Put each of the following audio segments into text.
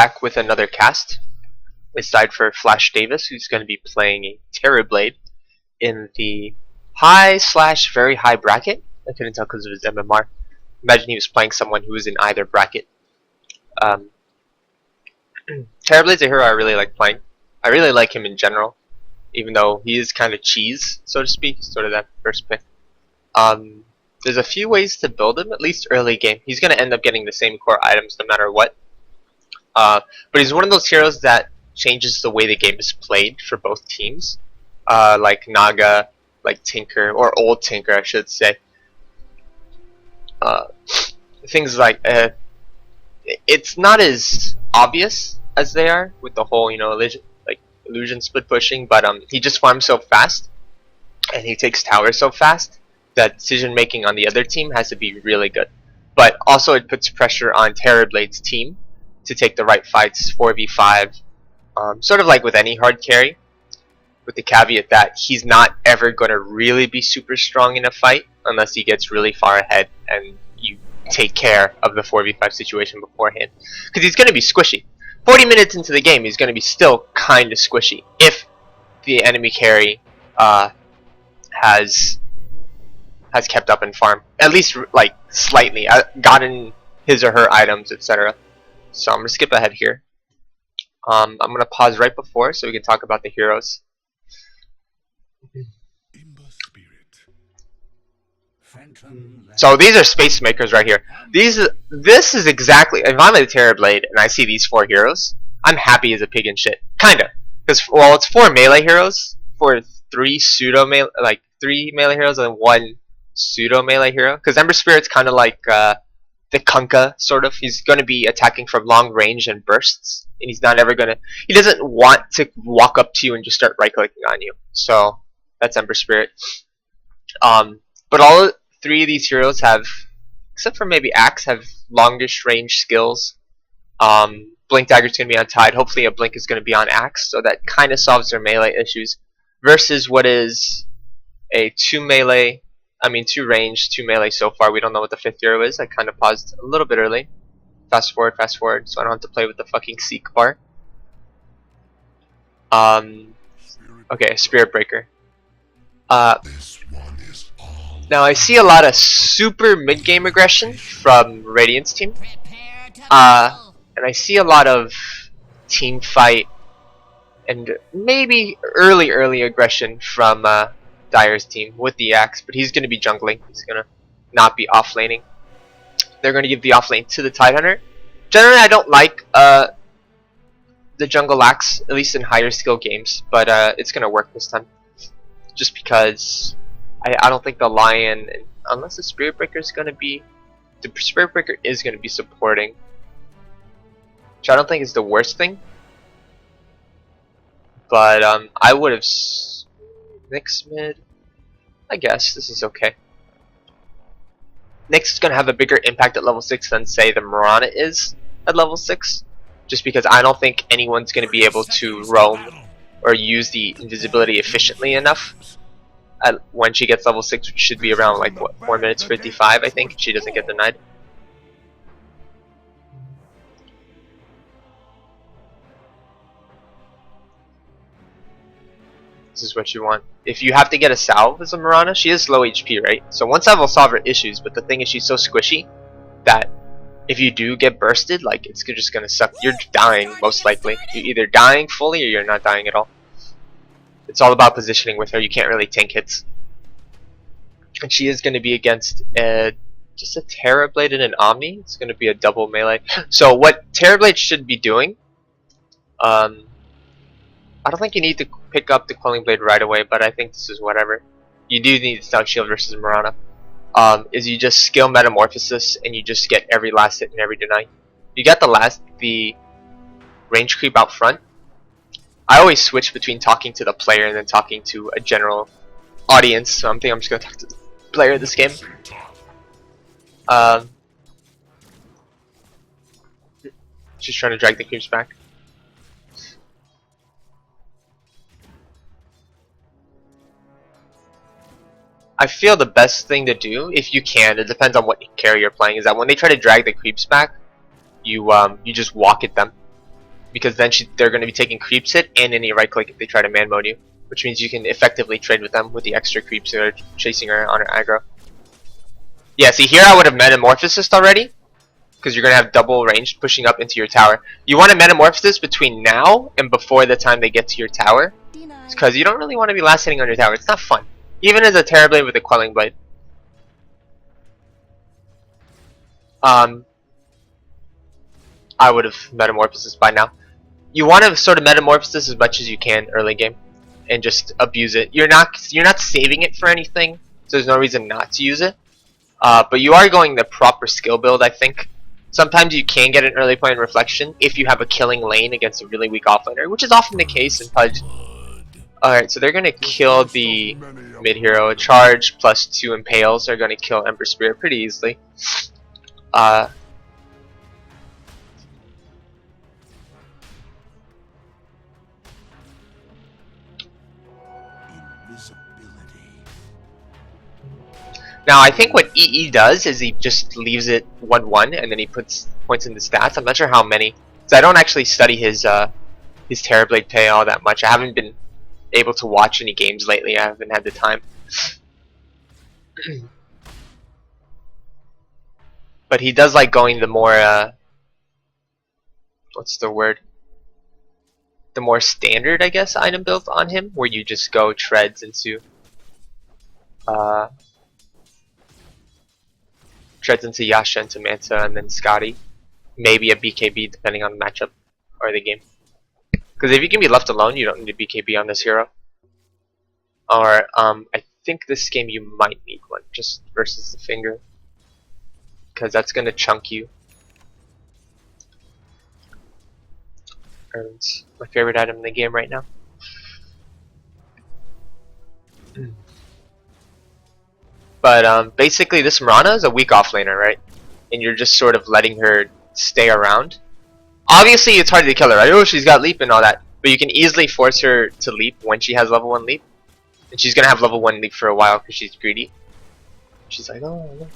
back with another cast. Aside for Flash Davis, who's going to be playing a Terrorblade in the high/very high bracket. I couldn't tell because of his MMR. Imagine he was playing someone who was in either bracket. Terrorblade's a hero I really like playing. I really like him in general, even though he is kind of cheese, so to speak, sort of that first pick. There's a few ways to build him, at least early game. He's going to end up getting the same core items no matter what. But he's one of those heroes that changes the way the game is played for both teams. Like Naga, like Tinker, or old Tinker I should say. Things like, it's not as obvious as they are with the whole, illusion split pushing, but he just farms so fast, and he takes towers so fast, that decision making on the other team has to be really good. But also it puts pressure on Terrorblade's team to take the right fights 4v5, sort of like with any hard carry, with the caveat that he's not ever going to really be super strong in a fight unless he gets really far ahead and you take care of the 4v5 situation beforehand, because he's going to be squishy. 40 minutes into the game he's going to be still kind of squishy if the enemy carry has kept up in farm, at least like slightly, gotten his or her items, etc. So I'm going to skip ahead here. I'm going to pause right before so we can talk about the heroes. So these are space makers right here. This is exactly, if I'm a Terrorblade and I see these 4 heroes, I'm happy as a pig in shit. Kinda. Because, well, it's 4 melee heroes for 3 pseudo melee, like 3 melee heroes and 1 pseudo melee hero. Because Ember Spirit's kind of like the Kunkka, sort of. He's going to be attacking from long range and bursts. And he's not ever going to, he doesn't want to walk up to you and just start right clicking on you. So, that's Ember Spirit. But all 3 of these heroes have, except for maybe Axe, have longish range skills. Blink Dagger's going to be on Tide. Hopefully a Blink is going to be on Axe, so that kind of solves their melee issues. Versus what is a 2 range, 2 melee so far. We don't know what the 5th hero is. I kind of paused a little bit early. Fast forward, so I don't have to play with the fucking Seek bar. Okay, Spirit Breaker. Now I see a lot of super mid-game aggression from Radiant's team, and I see a lot of team fight and maybe early aggression from Dyer's team with the Axe, but he's going to be jungling. He's going to not be offlaning. They're going to give the offlane to the Tidehunter. Generally, I don't like the jungle Axe, at least in higher skill games, but it's going to work this time, just because I don't think the Lion, unless the Spirit Breaker is going to be, the Spirit Breaker is going to be supporting, which I don't think is the worst thing. But I would have Nyx mid. I guess this is okay. Nyx is going to have a bigger impact at level 6 than say the Mirana is at level 6, just because I don't think anyone's going to be able to roam or use the invisibility efficiently enough. When she gets level 6, which should be around like what, 4 minutes 55, I think, if she doesn't get denied. This is what you want. If you have to get a salve as a Mirana, she is low HP, right? So one salve will solve her issues, but the thing is she's so squishy that if you do get bursted, like, it's just gonna suck. You're dying, most likely. You're either dying fully or you're not dying at all. It's all about positioning with her. You can't really tank hits. And she is going to be against just a Terrorblade and an Omni. It's going to be a double melee. So what Terrorblade should be doing, I don't think you need to pick up the Quelling Blade right away, but I think this is whatever. You do need Stout Shield versus Mirana. Is you just skill Metamorphosis and you just get every last hit and every deny. You got the range creep out front. I always switch between talking to the player and then talking to a general audience, so I'm just going to talk to the player of this game. She's trying to drag the creeps back. I feel the best thing to do, if you can, it depends on what carry you're playing, is that when they try to drag the creeps back, you just walk at them. because then they're going to be taking creeps hit and any right click if they try to man mode you, which means you can effectively trade with them with the extra creeps that are chasing her on her aggro. Yeah, see here I would have Metamorphosis already, because you're going to have double range pushing up into your tower. You want to Metamorphosis between now and before the time they get to your tower, because you don't really want to be last hitting on your tower. It's not fun, even as a Terrorblade with a Quelling Blade. I would have Metamorphosis by now. You want to sort of Metamorphosis as much as you can early game, and just abuse it. You're not saving it for anything, so there's no reason not to use it. But you are going the proper skill build, I think. Sometimes you can get an early point in Reflection if you have a killing lane against a really weak offlaner, which is often the case in Pudge. Alright, so they're going to kill the mid hero. Charge plus 2 impales are going to kill Ember Spirit pretty easily. Now I think what EE does is he just leaves it 1-1 and then he puts points in the stats. I'm not sure how many, so I don't actually study his Terrorblade play all that much. I haven't been able to watch any games lately. I haven't had the time. But he does like going the more what's the word? The more standard, I guess, item build on him, where you just go treads into Yasha, into Manta, and then Scotty. Maybe a BKB depending on the matchup or the game. Because if you can be left alone, you don't need a BKB on this hero. Or I think this game you might need one just versus the finger, because that's gonna chunk you. And it's my favorite item in the game right now. But basically this Mirana is a weak offlaner, right? And you're just sort of letting her stay around. Obviously it's hard to kill her, right? Oh, she's got leap and all that. But you can easily force her to leap when she has level 1 leap. And she's gonna have level 1 leap for a while because she's greedy. She's like, oh, look,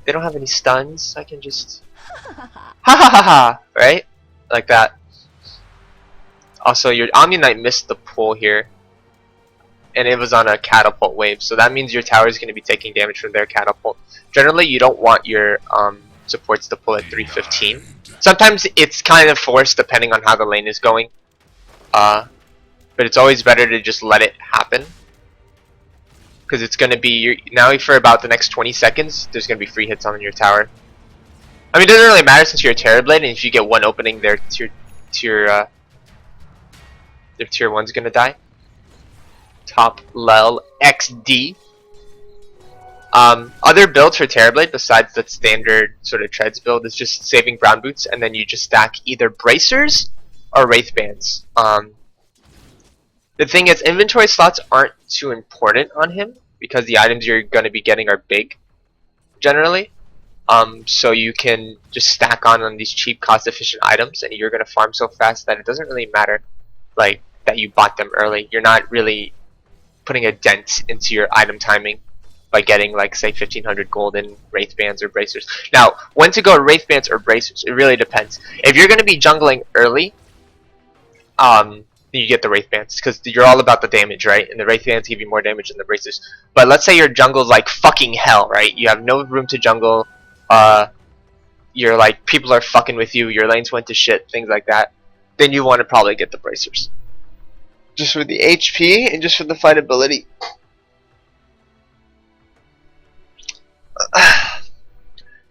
they don't have any stuns, I can just ha ha ha ha, right? Like that. Also, your Omni Knight missed the pull here, and it was on a catapult wave, so that means your tower is going to be taking damage from their catapult. Generally, you don't want your supports to pull at 315. Sometimes it's kind of forced depending on how the lane is going, but it's always better to just let it happen, because it's going to be now for about the next 20 seconds. There's going to be free hits on your tower. I mean, it doesn't really matter since you're a Terrorblade, and if you get one opening, their tier 1's gonna die. Top lel XD. Other builds for Terrorblade besides the standard sort of treads build is just saving brown boots, and then you just stack either bracers or wraith bands. The thing is, inventory slots aren't too important on him because the items you're gonna be getting are big, generally. So you can just stack on these cheap, cost-efficient items, and you're gonna farm so fast that it doesn't really matter, like, that you bought them early. You're not really putting a dent into your item timing by getting, like, say 1500 gold in wraith bands or bracers. Now, when to go wraith bands or bracers, it really depends. If you're gonna be jungling early, you get the wraith bands because you're all about the damage, right? And the wraith bands give you more damage than the bracers. But let's say your jungle's like fucking hell, right? You have no room to jungle. You're like, people are fucking with you, your lanes went to shit, things like that. Then you want to probably get the bracers, just for the HP and just for the fightability.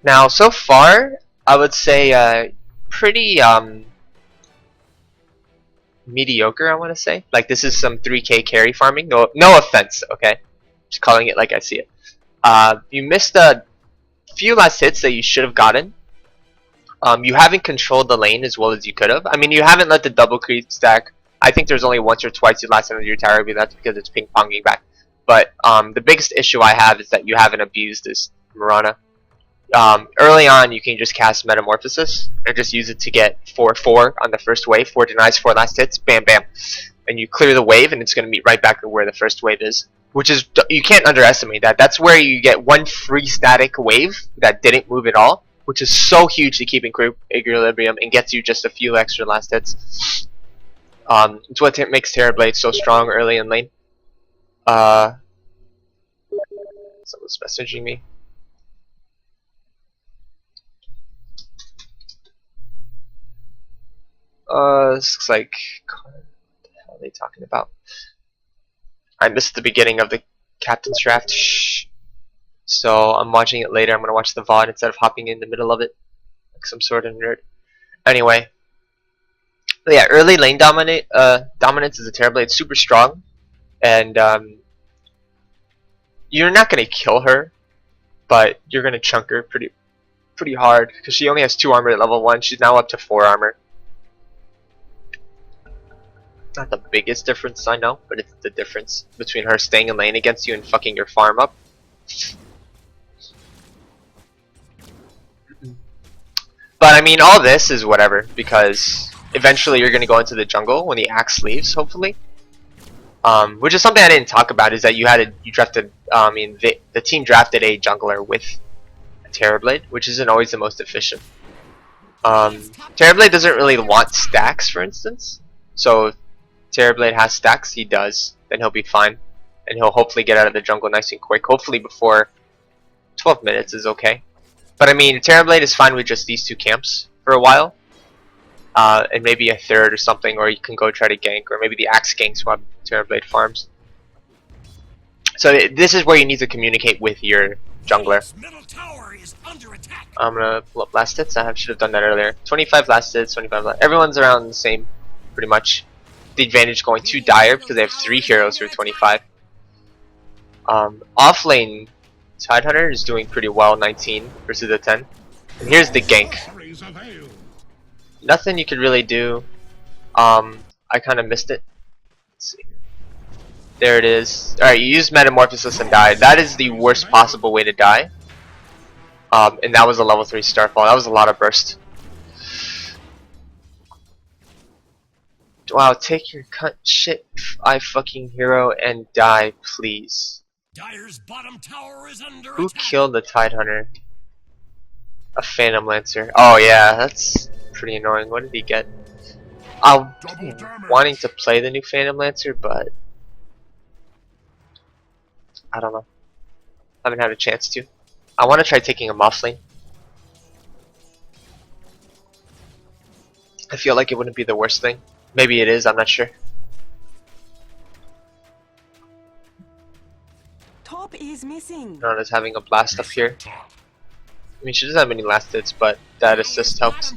Now, so far, I would say pretty mediocre, I want to say. Like, this is some 3k carry farming. No offense, okay? Just calling it like I see it. You missed a few last hits that you should have gotten. You haven't controlled the lane as well as you could have. I mean, you haven't let the double creep stack. I think there's only once or twice you last hit on your tower, but that's because it's ping-ponging back. But the biggest issue I have is that you haven't abused this Mirana. Early on, you can just cast Metamorphosis and just use it to get 4-4 on the first wave. 4 denies, 4 last hits, bam, bam. And you clear the wave, and it's going to meet right back to where the first wave is. Which is, you can't underestimate that. That's where you get one free static wave that didn't move at all, which is so huge to keep in equilibrium and gets you just a few extra last hits. It's what makes Terrorblade so strong early in lane. Someone's messaging me. This looks like, what the hell are they talking about? I missed the beginning of the captain's draft. Shh. So I'm watching it later. I'm gonna watch the VOD instead of hopping in the middle of it like some sort of nerd. Anyway, but yeah, early lane dominance is a Terrorblade, super strong, and you're not gonna kill her, but you're gonna chunk her pretty hard because she only has 2 armor at level 1. She's now up to 4 armor. Not the biggest difference, I know, but it's the difference between her staying in lane against you and fucking your farm up. But I mean, all this is whatever, because eventually you're gonna go into the jungle when the axe leaves, hopefully. Which is something I didn't talk about, is that you drafted, the team drafted a jungler with a Terrorblade, which isn't always the most efficient. Terrorblade doesn't really want stacks, for instance. So if Terrorblade has stacks, he does, then he'll be fine. And he'll hopefully get out of the jungle nice and quick. Hopefully before 12 minutes is okay. But I mean, Terrorblade is fine with just these 2 camps for a while. And maybe a third or something, or you can go try to gank, or maybe the axe ganks while Terrorblade farms. So this is where you need to communicate with your jungler. I'm gonna pull up last hits. I should have done that earlier. 25 last hits, 25 last. Everyone's around the same, pretty much. The advantage going to Dire because they have 3 heroes who are 25. Off lane, Tidehunter is doing pretty well, 19 versus a 10. And here's the gank. Nothing you could really do. I kind of missed it. Let's see. There it is. Alright, you use Metamorphosis and die. That is the worst possible way to die. And that was a level 3 Starfall. That was a lot of burst. Wow, take your cunt shit, I fucking hero, and die, please. Dire's bottom tower is under Who attack. killed the Tidehunter? A Phantom Lancer. Oh yeah, that's pretty annoying. What did he get? I'm wanting to play the new Phantom Lancer, but I don't know. I haven't had a chance to. I want to try taking him off lane. I feel like it wouldn't be the worst thing. Maybe it is, I'm not sure. Top is missing. Nana's having a blast up here. I mean, she doesn't have any last hits, but that assist helps.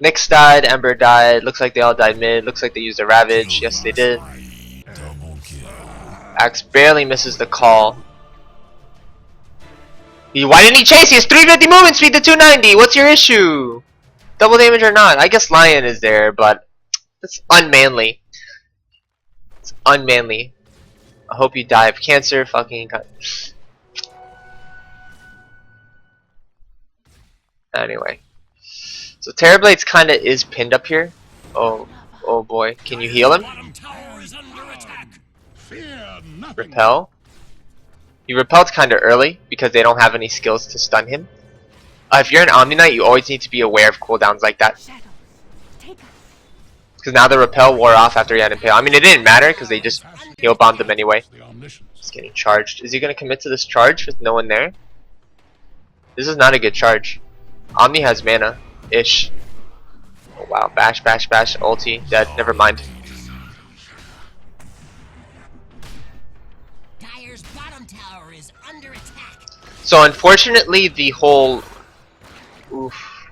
Nyx died, Ember died, looks like they all died mid, looks like they used a Ravage, yes they did. Axe barely misses the call. Why didn't he chase? He has 350 movement speed to 290, what's your issue? Double damage or not? I guess Lion is there, but it's unmanly. It's unmanly. I hope you die of cancer, fucking cut. Anyway. So Terrorblade's kinda is pinned up here. Oh boy. Can you heal him? Repel. He repelled kinda early because they don't have any skills to stun him. If you're an Omni Knight, you always need to be aware of cooldowns like that. Because now the repel wore off after he had Impale. I mean, it didn't matter because they just heal bombed him anyway. He's getting charged. Is he going to commit to this charge with no one there? This is not a good charge. Omni has mana-ish. Oh wow, bash, bash, bash, ulti, dead, never mind. Dire's bottom tower is under attack. So unfortunately, the whole... Oof.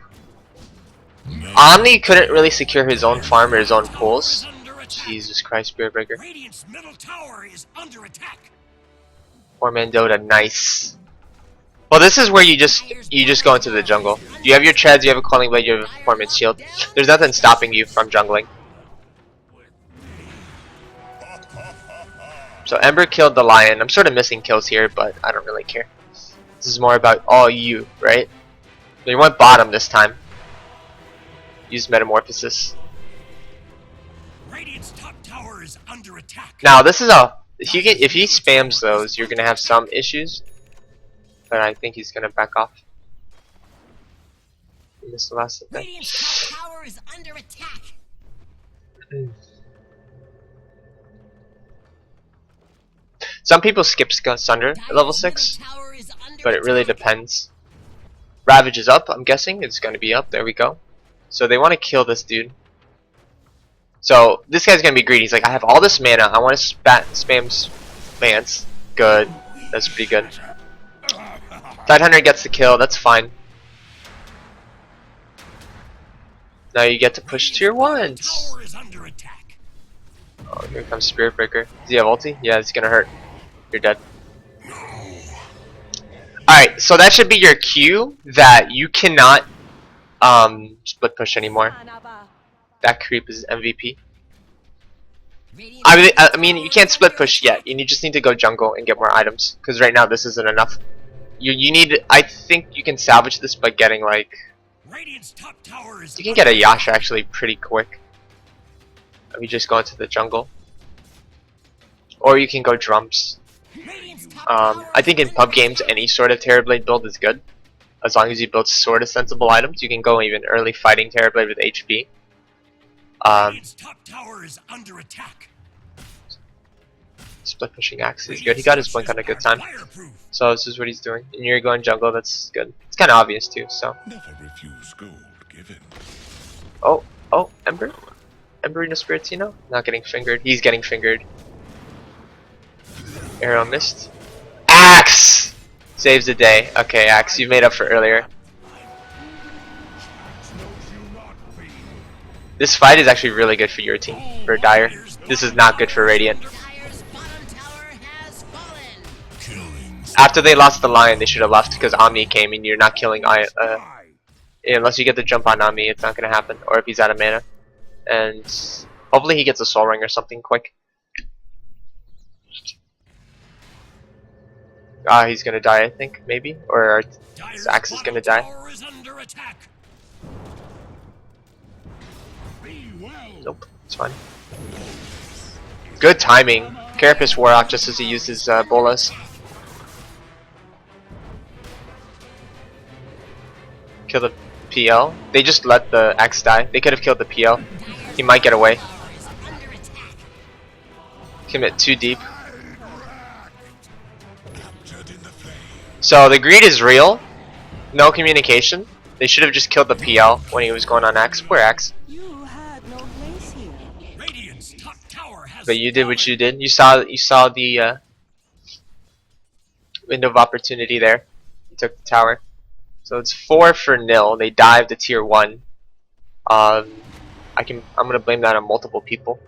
Omni couldn't really secure his own farm or his own pools. Jesus Christ, Spearbreaker. Radiant's middle tower is under attack. 4-man Dota, nice. Well, this is where you just go into the jungle. You have your treads, you have a Calling Blade, you have a Performance Shield. There's nothing stopping you from jungling. So Ember killed the Lion. I'm sort of missing kills here, but I don't really care. This is more about all you, right? They went bottom this time. Use Metamorphosis. Radiant's top tower is under attack. Now this is a if he spams those, you're gonna have some issues. But I think he's gonna back off. Missed the last of that. Radiant's top tower is under attack. Some people skip Sunder at level Dire's 6, middle tower is under but it really attack. depends. Ravage is up, I'm guessing. It's going to be up. There we go. So they want to kill this dude. So this guy's going to be greedy. He's like, I have all this mana. I want to spam Vance. Good. That's pretty good. Tidehunter gets the kill. That's fine. Now you get to push tier 1s. Tower is under attack. Oh, here comes Spirit Breaker. Does he have ulti? Yeah, it's going to hurt. You're dead. Alright, so that should be your cue that you cannot split push anymore. That creep is MVP. I mean, you can't split push yet. You just need to go jungle and get more items. Because right now this isn't enough. You need, I think you can salvage this by getting like, Radiant's top tower is you can get a Yasha actually pretty quick. If you just go into the jungle. Or you can go drums. I think in pub games any sort of Terrorblade build is good. As long as you build sort of sensible items, you can go even early fighting Terrorblade with HP. Radiant's top tower is under attack. Split pushing axe is good. He got his blink on a good time. So this is what he's doing. And you're going jungle, that's good. It's kinda obvious too, so. Never refuse gold given. Oh, Ember? Emberino Spiritino? Not getting fingered. He's getting fingered. Arrow missed. Axe! Saves the day. Okay, Axe, you made up for earlier. This fight is actually really good for your team, for Dire. This is not good for Radiant. Dire's bottom tower has fallen. After they lost the Lion, they should have left because Omni came and you're not killing unless you get the jump on Omni, it's not going to happen. Or if he's out of mana. And hopefully he gets a Soul Ring or something quick. He's gonna die, I think, maybe, or his axe is gonna die. Nope, it's fine. Good timing. Carapace wore off just as he used his bolas. Kill the PL. They just let the axe die. They could have killed the PL. He might get away. Commit too deep. So the greed is real. No communication. They should have just killed the PL when he was going on Axe. Poor Axe. You had no place here. But you did what you did. You saw the window of opportunity there. You took the tower. So it's 4-0. They dived to tier 1. I'm gonna blame that on multiple people.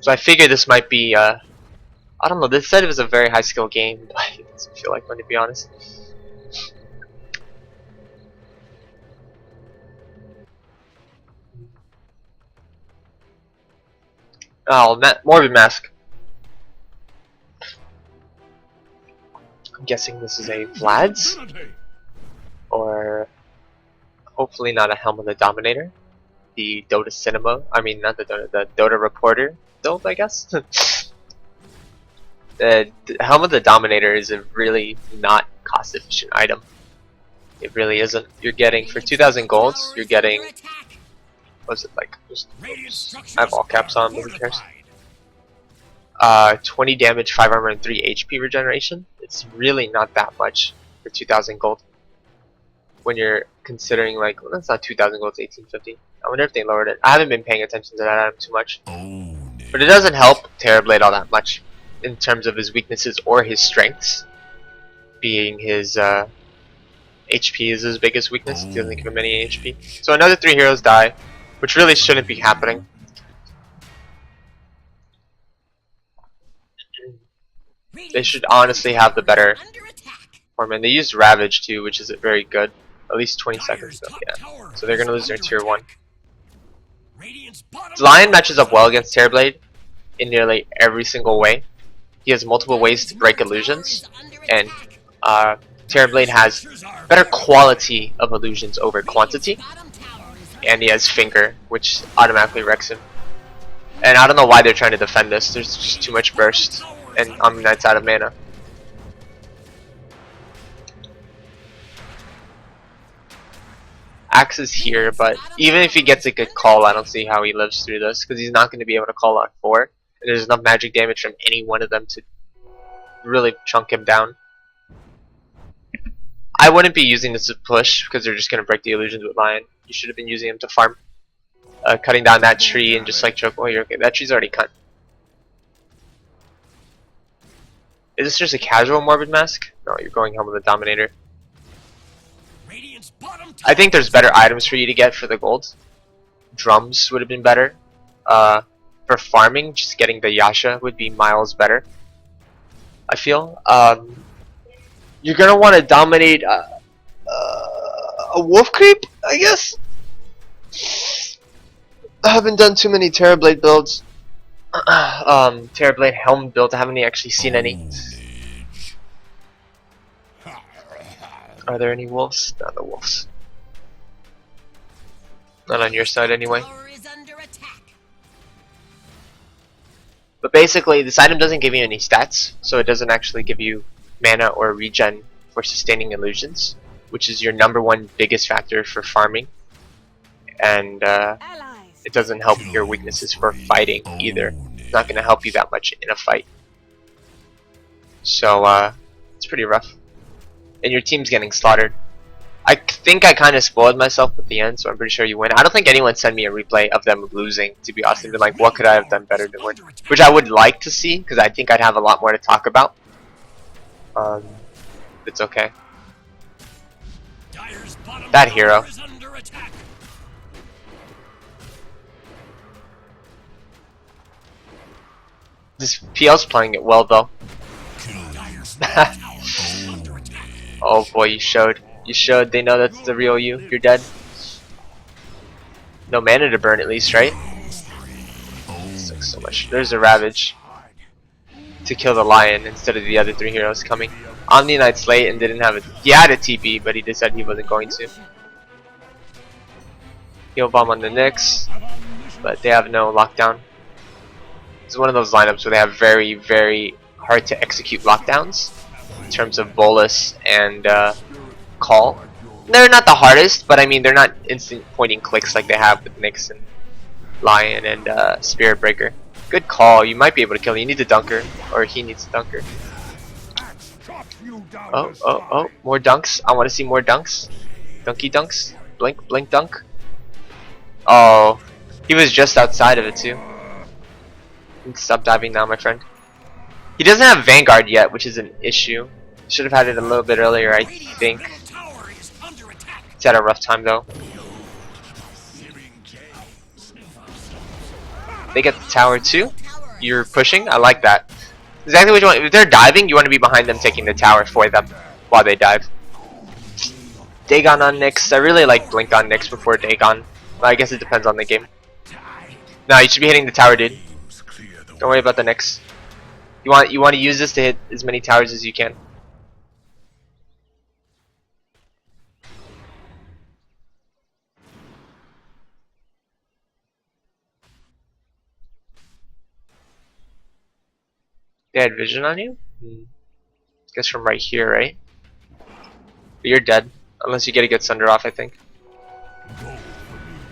So I figured this might be I don't know, this said it was a very high skill game, but it doesn't feel like one, to be honest. Oh, Morbid Mask. I'm guessing this is a Vlad's? Or hopefully not a Helm of the Dominator. The Dota Cinema, I mean not the Dota, the Dota Reporter build, I guess. The Helm of the Dominator is a really not cost efficient item. It really isn't. You're getting, for 2,000 golds, you're getting, what's it like, just, oops, I have all caps on, but who cares? 20 damage, 5 armor, and 3 HP regeneration. It's really not that much for 2,000 gold. When you're considering, like, well, that's not 2,000 gold, it's 1850. I wonder if they lowered it. I haven't been paying attention to that item too much. But it doesn't help Terrorblade all that much in terms of his weaknesses or his strengths. Being his HP is his biggest weakness. He doesn't give him any HP. So another 3 heroes die, which really shouldn't be happening. They should honestly have the better format. They used Ravage too, which is very good. At least 20 seconds ago, yeah. So they're gonna lose their tier 1. Lion matches up well against Terrorblade in nearly every single way. He has multiple ways to break illusions, and Terrorblade has better quality of illusions over quantity, and he has Finger, which automatically wrecks him. And I don't know why they're trying to defend this. There's just too much burst, and Omni Knight's out of mana. Axe is here, but even if he gets a good call, I don't see how he lives through this, because he's not going to be able to call on 4. And there's enough magic damage from any one of them to really chunk him down. I wouldn't be using this to push, because they're just going to break the illusions with Lion. You should have been using him to farm. Cutting down that tree and just like choke. Oh, you're okay. That tree's already cut. Is this just a casual Morbid Mask? No, you're going home with a Dominator. I think there's better items for you to get for the gold. Drums would have been better. For farming, just getting the Yasha would be miles better, I feel. You're gonna want to dominate a wolf creep, I guess. I haven't done too many Terrorblade builds. Terrorblade Helm build, I haven't actually seen any. Are there any wolves? Not the wolves. Not on your side anyway. But basically, this item doesn't give you any stats, so it doesn't actually give you mana or regen for sustaining illusions, which is your #1 biggest factor for farming. And it doesn't help your weaknesses for fighting either. It's not going to help you that much in a fight. So it's pretty rough. And your team's getting slaughtered. I think I kind of spoiled myself at the end, so I'm pretty sure you win. I don't think anyone sent me a replay of them losing, to be honest. They're like, what could I have done better than win? Which I would like to see, because I think I'd have a lot more to talk about. It's okay. That hero. This PL's playing it well, though. Oh boy, you showed. You showed. They know that's the real you. You're dead. No mana to burn at least, right? Sucks so much. There's a Ravage to kill the Lion instead of the other 3 heroes coming. Omni Knight's late and didn't have a. He had a TP, but he decided he wasn't going to. Heal bomb on the Nyx, but they have no lockdown. It's one of those lineups where they have very, very hard to execute lockdowns in terms of bolus and call. They're not the hardest, but I mean they're not instant pointing clicks like they have with Nyx and Lion and Spirit Breaker. Good call. You might be able to kill him. You need a dunker, or he needs a dunker. Oh, more dunks. I want to see more dunks. Dunky dunks. Blink, blink dunk. Oh, he was just outside of it too. Stop diving now, my friend. He doesn't have Vanguard yet, which is an issue. Should have had it a little bit earlier, I think. It's had a rough time though. They get the tower too. You're pushing. I like that. Exactly what you want. If they're diving, you want to be behind them, taking the tower for them while they dive. Dagon on Nyx. I really like Blink on Nyx before Dagon. Well, I guess it depends on the game. No, you should be hitting the tower, dude. Don't worry about the Nyx. You want to use this to hit as many towers as you can. They had vision on you? Guess from right here, right? But you're dead. Unless you get a good Sunder off, I think.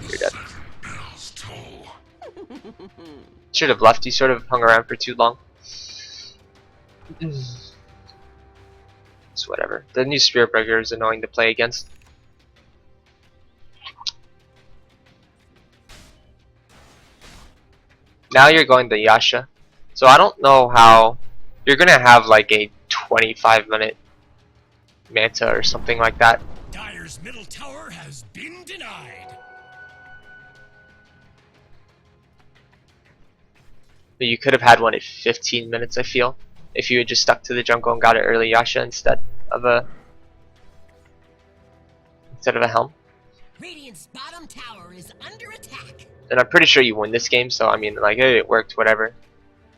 You're dead. Should have left. You sort of hung around for too long. It's whatever. The new Spirit Breaker is annoying to play against. Now you're going the Yasha. So I don't know how you're gonna have like a 25-minute Manta or something like that. Dire's middle tower has been denied. But you could have had one at 15 minutes, I feel, if you had just stuck to the jungle and got an early Yasha instead of a helm. Radiant's bottom tower is under attack. And I'm pretty sure you win this game, so I mean, like, hey, it worked, whatever.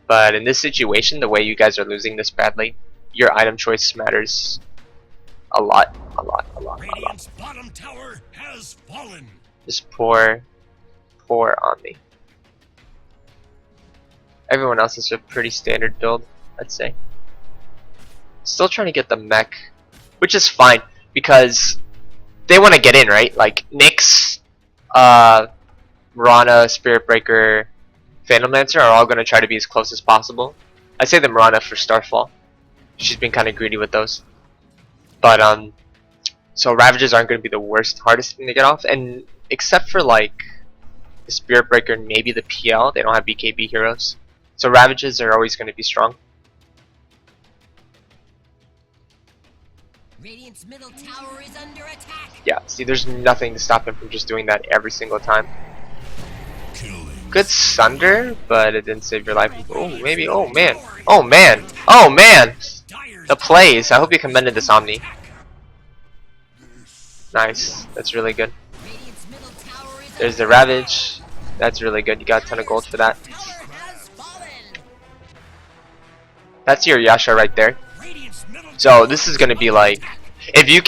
But in this situation, the way you guys are losing this badly, your item choice matters a lot. Radiant's bottom tower has fallen. Just pour on me. Everyone else is a pretty standard build, I'd say. Still trying to get the mech, which is fine because they want to get in, right? Like Nyx, Mirana, Spirit Breaker, Phantom Lancer are all going to try to be as close as possible. I'd say the Mirana for Starfall. She's been kind of greedy with those. But so Ravages aren't going to be the worst, hardest thing to get off, and except for like the Spirit Breaker and maybe the PL, they don't have BKB heroes. So Ravages are always going to be strong. Radiant's middle tower is under attack. Yeah, see, there's nothing to stop him from just doing that every single time. Good Sunder, but it didn't save your life. Oh, maybe. Oh, man. Oh, man. Oh, man. The plays. I hope you commended this Omni. Nice. That's really good. Radiant's middle tower is There's the Ravage. That's really good. You got a ton of gold for that. tower has fallen. That's your Yasha right there. Radiant's middle So this is gonna be like, if you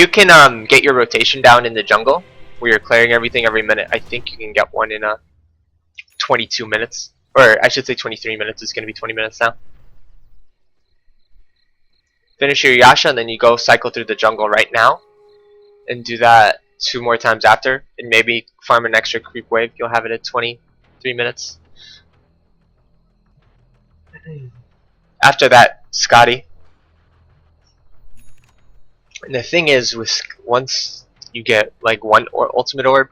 can get your rotation down in the jungle where you're clearing everything every minute, I think you can get one in 22 minutes, or I should say 23 minutes. It's gonna be 20 minutes now. Finish your Yasha and then you go cycle through the jungle right now, and do that 2 more times after, and maybe farm an extra creep wave. You'll have it at 23 minutes. After that, Scotty. And the thing is, with once you get like one or ultimate orb,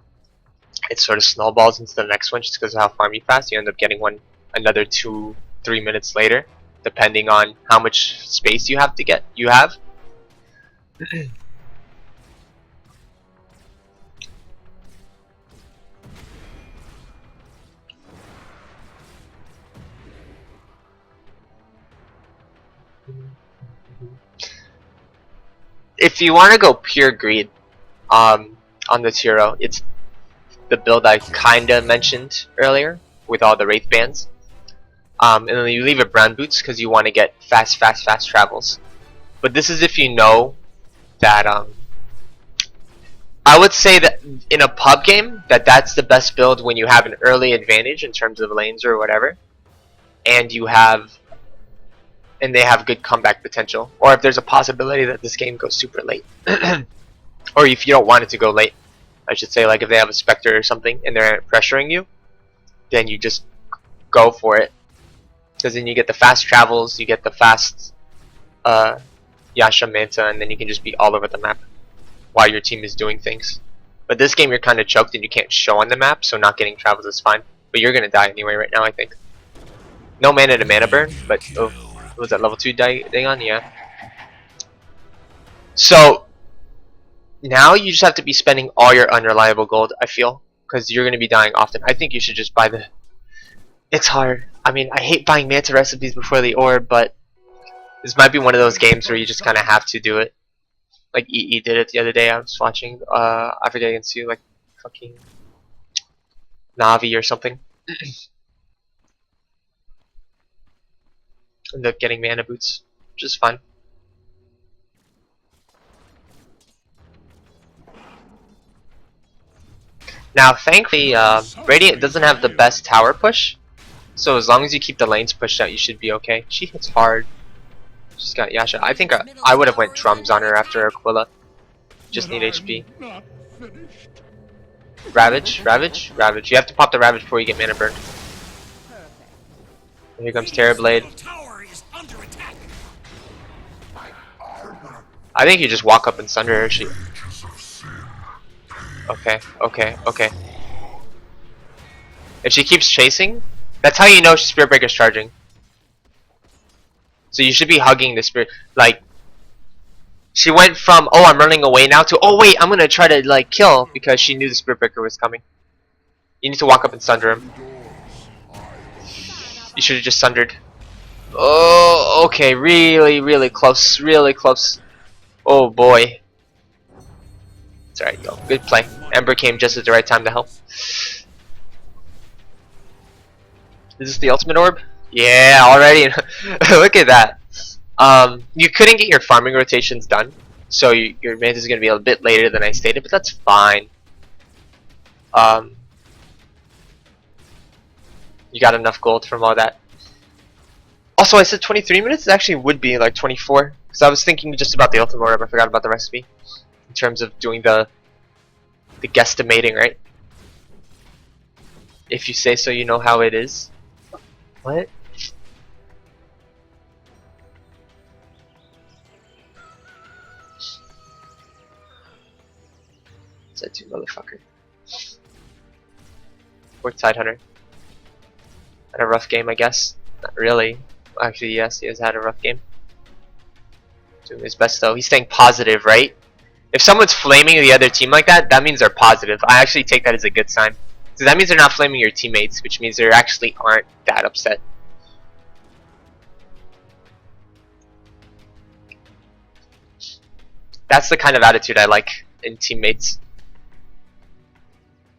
it sort of snowballs into the next one just because of how farmy fast. You end up getting one another 2-3 minutes later, depending on how much space you have to get. You have. If you want to go pure greed on this hero, it's the build I kinda mentioned earlier with all the Wraith bands. And then you leave it brown boots because you want to get fast travels. But this is if you know that I would say that in a pub game that's the best build when you have an early advantage in terms of lanes or whatever, and they have good comeback potential, or if there's a possibility that this game goes super late, or if you don't want it to go late, I should say, like if they have a Spectre or something and they're pressuring you, then you just go for it, because then you get the fast travels, you get the fast Yasha Manta, and then you can just be all over the map while your team is doing things. But this game you're kind of choked and you can't show on the map, so not getting travels is fine, but you're gonna die anyway right now, I think. No mana to mana burn, but oh, was that level 2 Dagon? Yeah. So now you just have to be spending all your unreliable gold, I feel, because you're going to be dying often. I think you should just buy the... It's hard. I mean, I hate buying Manta recipes before the orb, but this might be one of those games where you just kind of have to do it. Like EE did it the other day. I was watching, I forget against you, like fucking Navi or something. End up getting mana boots, which is fun. Now, thankfully, Radiant doesn't have the best tower push, so as long as you keep the lanes pushed out, you should be okay. She hits hard. She's got Yasha. I think I would have went drums on her after Aquila. Just need HP. Ravage, Ravage, Ravage. You have to pop the Ravage before you get mana burn. Here comes Terrorblade. tower is under attack. I think you just walk up and sunder her. She. Okay. If she keeps chasing, that's how you know Spirit Breaker's charging. So you should be hugging the Spirit. Like, she went from, oh, I'm running away now, to, oh wait, I'm gonna try to like kill, because she knew the Spirit Breaker was coming. You need to walk up and sunder him. You should have just sundered. Oh, okay, really close, really close. Oh boy. It's alright, go. Good play. Ember came just at the right time to help. Is this the ultimate orb? Yeah, already. Look at that. You couldn't get your farming rotations done, so your manta is going to be a bit later than I stated, but that's fine. You got enough gold from all that. Also, I said 23 minutes. It actually would be like 24, because I was thinking just about the ultimate orb. I forgot about the recipe. in terms of doing the guesstimating, right? If you say so, you know how it is. What? Said to motherfucker. Poor Tidehunter. Had a rough game, I guess. Not really. Actually, yes, he has had a rough game. Doing his best though. He's staying positive, right? If someone's flaming the other team like that, that means they're positive. I actually take that as a good sign. So that means they're not flaming your teammates, which means they actually aren't that upset. That's the kind of attitude I like in teammates.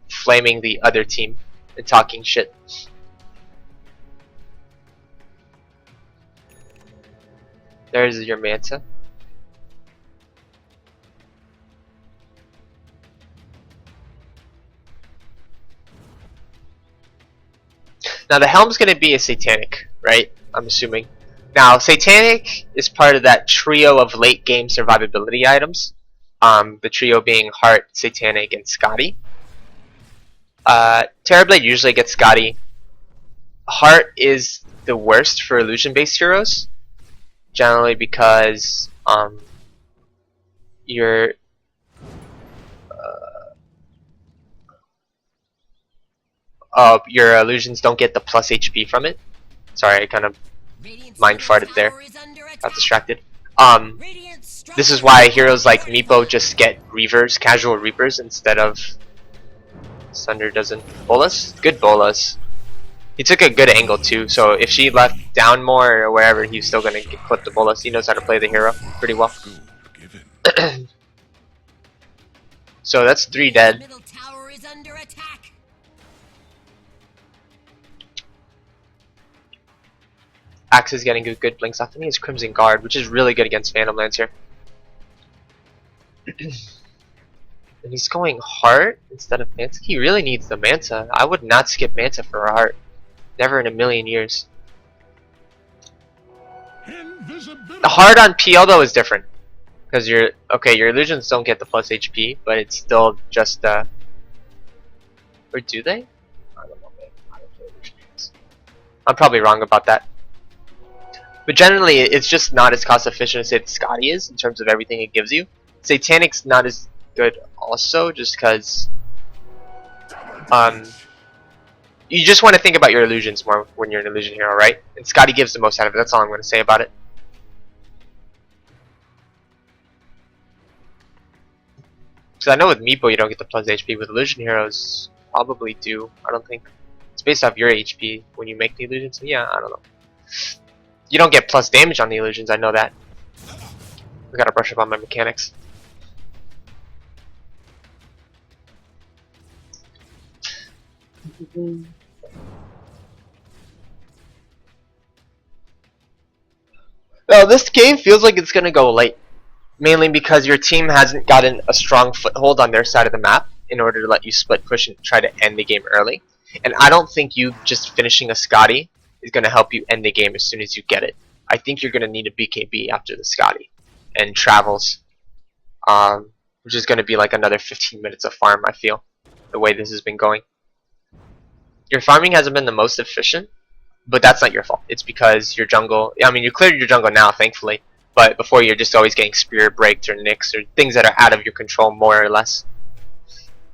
Flaming the other team and talking shit. There's your Manta. Now the Helm's gonna be a Satanic, right? I'm assuming. Now Satanic is part of that trio of late game survivability items. The trio being Heart, Satanic, and Scotty. Terrorblade usually gets Scotty. Heart is the worst for illusion based heroes. Generally because your illusions don't get the plus HP from it. Sorry, I kind of mind farted there. Got distracted. This is why heroes like Meepo just get Reavers, casual Reapers, instead of Sunder doesn't. Bolas? Good Bolas. He took a good angle too, so if she left down more or wherever, he's still gonna clip the Bolas. He knows how to play the hero pretty well. So that's 3 dead. Middle tower is under attack. Axe is getting good blinks off, and he has Crimson Guard, which is really good against Phantom Lands here. And he's going Heart instead of Manta. He really needs the Manta. I would not skip Manta for a Heart. Never in a million years. The Heart on PL though is different. Because your illusions don't get the plus HP, but it's still just or do they? I don't know, man. I don't play illusion games. I'm probably wrong about that. But generally it's just not as cost efficient as say the Scotty is in terms of everything it gives you. Satanic's not as good also, just because you just want to think about your illusions more when you're an illusion hero, right? And Scotty gives the most out of it. That's all I'm going to say about it. Because I know with Meepo you don't get the plus HP. With illusion heroes, probably do. I don't think it's based off your HP when you make the illusions. So yeah, I don't know. You don't get plus damage on the illusions. I know that. I gotta brush up on my mechanics. Well, this game feels like it's gonna go late, mainly because your team hasn't gotten a strong foothold on their side of the map in order to let you split push and try to end the game early. And I don't think you just finishing a Scotty is gonna help you end the game as soon as you get it. I think you're gonna need a BKB after the Scotty and travels, which is gonna be like another 15 minutes of farm. I feel the way this has been going. Your farming hasn't been the most efficient, but that's not your fault. It's because your jungle, I mean, you cleared your jungle now, thankfully, but before you're just always getting spirit breaks or nicks or things that are out of your control, more or less.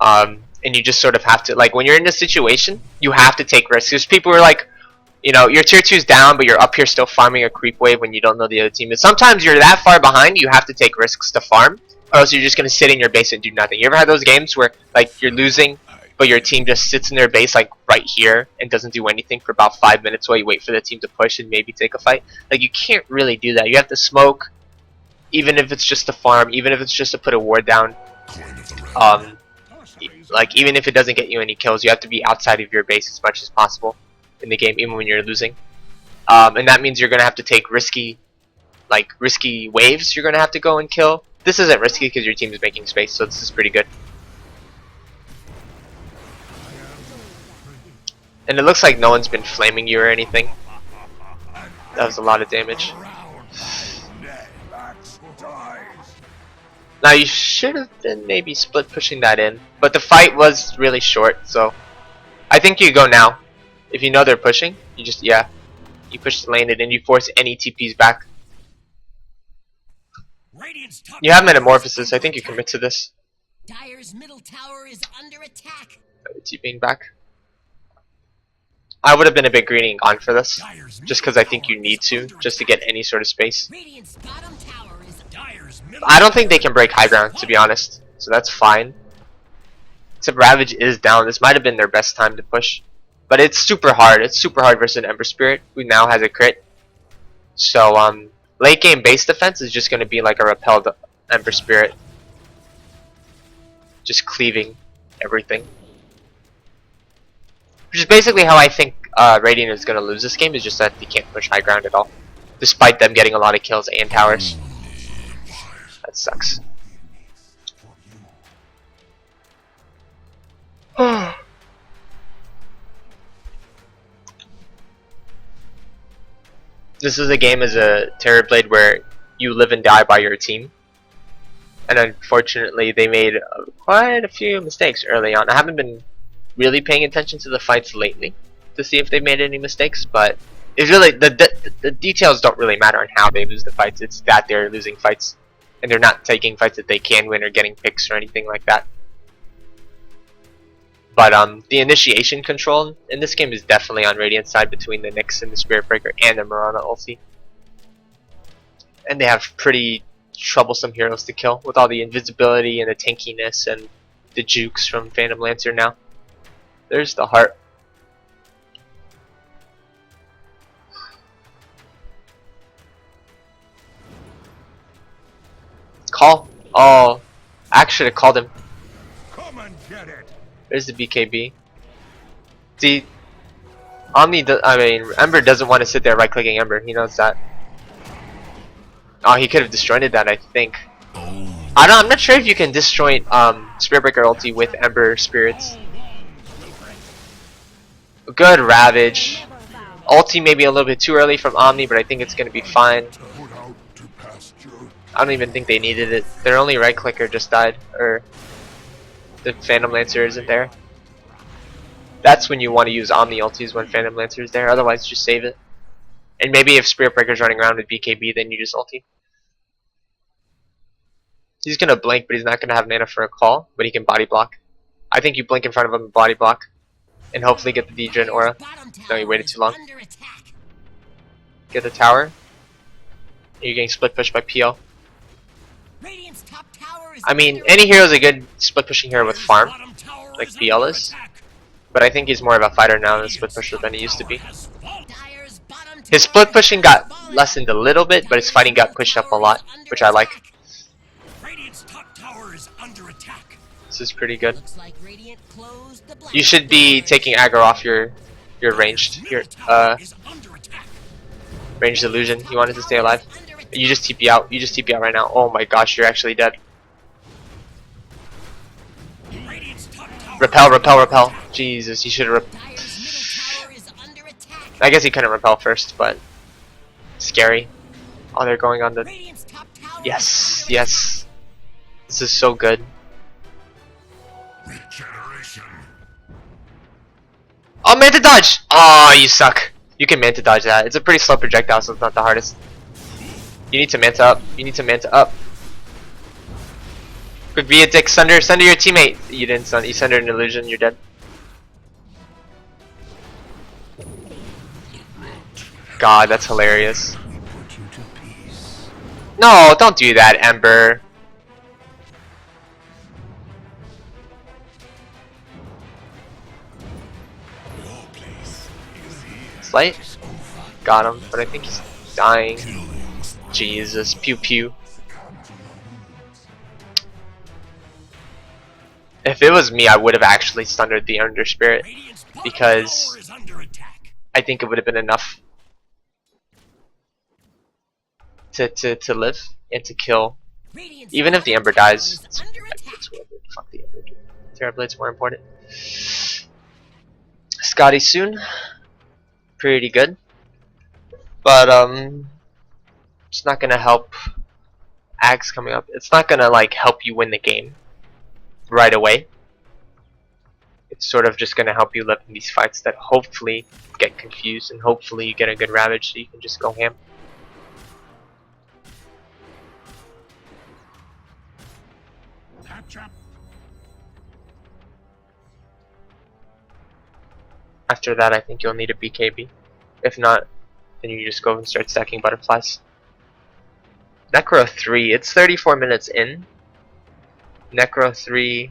And you just sort of have to, like, when you're in a situation, you have to take risks. There's people who are like, you know, your tier 2's down, but you're up here still farming a creep wave when you don't know the other team. And sometimes you're that far behind, you have to take risks to farm, or else you're just going to sit in your base and do nothing. You ever had those games where, like, you're losing, but your team just sits in their base like right here and doesn't do anything for about 5 minutes while you wait for the team to push and maybe take a fight? Like, you can't really do that. You have to smoke, even if it's just to farm, even if it's just to put a ward down. Like, even if it doesn't get you any kills, you have to be outside of your base as much as possible in the game, even when you're losing. And that means you're gonna have to take risky waves. You're gonna have to go and kill. This isn't risky because your team is making space, so this is pretty good. And it looks like no one's been flaming you or anything. That was a lot of damage. Now you should have been maybe split pushing that in, but the fight was really short, so I think you go now. If you know they're pushing, you just you push the lane and then you force any TPs back. Radiant's top You have tower is Metamorphosis. I under think you attack. commit to this. Dire's middle tower is under attack. TPing back. I would have been a bit greedy and gone for this, Dire's just middle because I think tower you need is to, under just to attack. get any sort of space. Radiant's bottom tower is Dire's middle I don't think they tower can break high is ground, to be falling. honest, so that's fine. Except Ravage is down. This might have been their best time to push, but it's super hard. It's super hard versus an Ember Spirit, who now has a crit. So late game base defense is just going to be like a repelled Ember Spirit, just cleaving everything. Which is basically how I think Radiant is going to lose this game, is just that they can't push high ground at all. Despite them getting a lot of kills and towers. That sucks. This is a game as a Terrorblade where you live and die by your team. And unfortunately they made quite a few mistakes early on. I haven't been really paying attention to the fights lately to see if they made any mistakes, but it's really the details don't really matter on how they lose the fights. It's that they're losing fights and they're not taking fights that they can win or getting picks or anything like that. But the initiation control in this game is definitely on Radiant's side between the Nyx and the Spirit Breaker and the Mirana ulti. And they have pretty troublesome heroes to kill with all the invisibility and the tankiness and the jukes from Phantom Lancer now. There's the heart. Call. Oh, I should have called him. Come and get it. There's the BKB. See, Ember doesn't want to sit there right-clicking Ember. He knows that. Oh, he could have disjointed that, I think. I'm not sure if you can disjoint Spirit Breaker ulti with Ember Spirits. Good Ravage. Ulti maybe a little bit too early from Omni, but I think it's gonna be fine. Put out to pasture. I don't even think they needed it. Their only right clicker just died, or the Phantom Lancer isn't there. That's when you want to use Omni ultis, when Phantom Lancer is there. Otherwise, just save it. And maybe if Spirit Breaker's running around with BKB, then you just ulti. He's gonna blink, but he's not gonna have mana for a call, but he can body block. I think you blink in front of him and body block, and hopefully get the Degen aura. No, you waited too long. under attack. Get the tower. You're getting split pushed by PL. Radiant's top tower is I mean, under any hero is a good split pushing hero with farm, Bottom tower like is PL under is. attack. But I think he's more of a fighter now than a split pusher than he used to be. Has fallen. Dire's bottom His tower split pushing got has fallen. lessened a little bit, but his fighting got pushed up a lot, which I like. Radiant's top tower is under attack. This is pretty good. Looks like Radiant closed the You should be doors. taking aggro off your ranged Is under attack. ranged illusion. You wanted to stay alive. Under attack. You just TP out. You just TP out right now. Oh my gosh, you're actually dead. Radiant's top tower Repel, is repel, under repel. attack. Jesus, he should have. Dire's middle tower is under attack. I guess he couldn't repel first, but scary. Oh, they're going on the. Radiant's top tower Yes, is under yes. This is so good. Regeneration. Oh, Manta dodge! Oh, you suck. You can Manta dodge that. It's a pretty slow projectile, so it's not the hardest. You need to Manta up. You need to Manta up. Quick via dick, sunder your teammate. You didn't stun. You sundered an illusion. You're dead. God, that's hilarious. We put you to peace. No, don't do that, Ember. Your place is here. Slight. Got him, but I think he's dying. Killing Jesus, pew pew. If it was me, I would have actually sundered the Under Spirit, Radiant's bottom because tower is under attack. I think it would have been enough to live and to kill. Radiant's Even if the bottom Ember tower dies, is it's, under attack. it's worth it. Fuck the Ember. Terrorblade's more important. Scotty soon. Pretty good. But it's not gonna help Axe coming up. It's not gonna like help you win the game right away. It's sort of just gonna help you live in these fights that hopefully get confused and hopefully you get a good ravage so you can just go ham. Patch up. After that, I think you'll need a BKB. If not, then you just go and start stacking butterflies. Necro 3, it's 34 minutes in. Necro 3,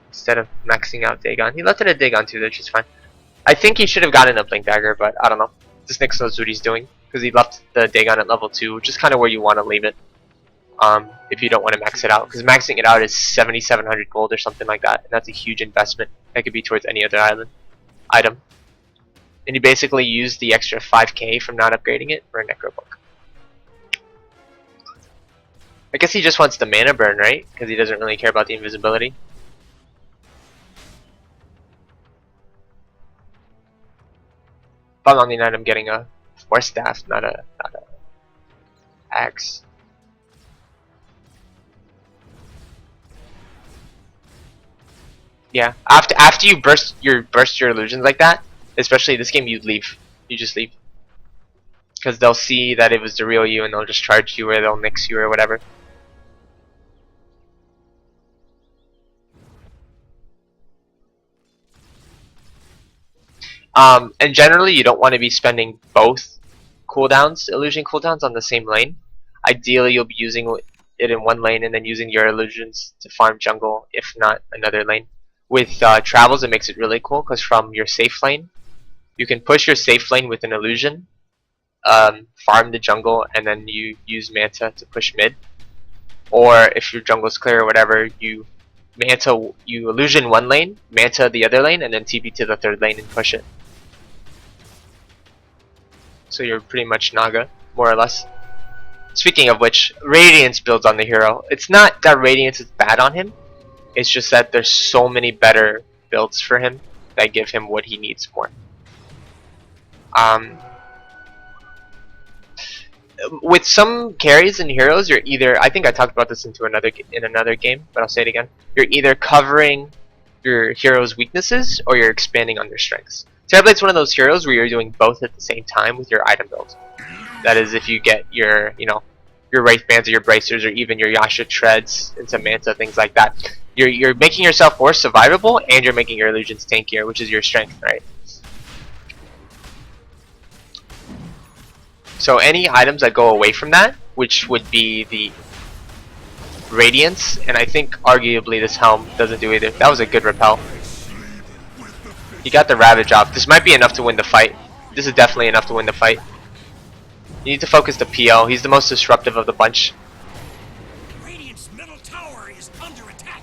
instead of maxing out Dagon. He left it at Dagon 2, which is fine. I think he should have gotten a Blink Dagger, but I don't know. This Nyx knows what he's doing, because he left the Dagon at level 2, which is kind of where you want to leave it. If you don't want to max it out, because maxing it out is 7,700 gold or something like that, and that's a huge investment. That could be towards any other item. And you basically use the extra 5k from not upgrading it for a Necro Book. I guess he just wants the mana burn, right? Because he doesn't really care about the invisibility. But on the night I'm getting a Force Staff, not a axe. Yeah, after you burst your illusions like that, especially this game, you leave. You just leave. Because they'll see that it was the real you and they'll just charge you or they'll nix you or whatever. And generally you don't want to be spending both cooldowns, illusion cooldowns on the same lane. Ideally you'll be using it in one lane and then using your illusions to farm jungle, if not another lane. With travels it makes it really cool because from your safe lane, you can push your safe lane with an illusion, farm the jungle, and then you use Manta to push mid. Or if your jungle's clear or whatever, you illusion one lane, Manta the other lane, and then TP to the third lane and push it. So you're pretty much Naga, more or less. Speaking of which, Radiance builds on the hero. It's not that Radiance is bad on him, it's just that there's so many better builds for him that give him what he needs more. With some carries and heroes, you're either, I think I talked about this in another game, but I'll say it again. You're either covering your hero's weaknesses or you're expanding on their strengths. Terrorblade's one of those heroes where you're doing both at the same time with your item build. That is, if you get your, your Wraith Bands or your Bracers or even your Yasha Treads into Manta, things like that. You're making yourself more survivable and you're making your illusions tankier, which is your strength, right? So any items that go away from that, which would be the Radiance, and I think arguably this helm doesn't do either. That was a good repel. He got the Ravage off. This might be enough to win the fight. This is definitely enough to win the fight. You need to focus the PL. He's the most disruptive of the bunch. Radiant's middle tower is under attack.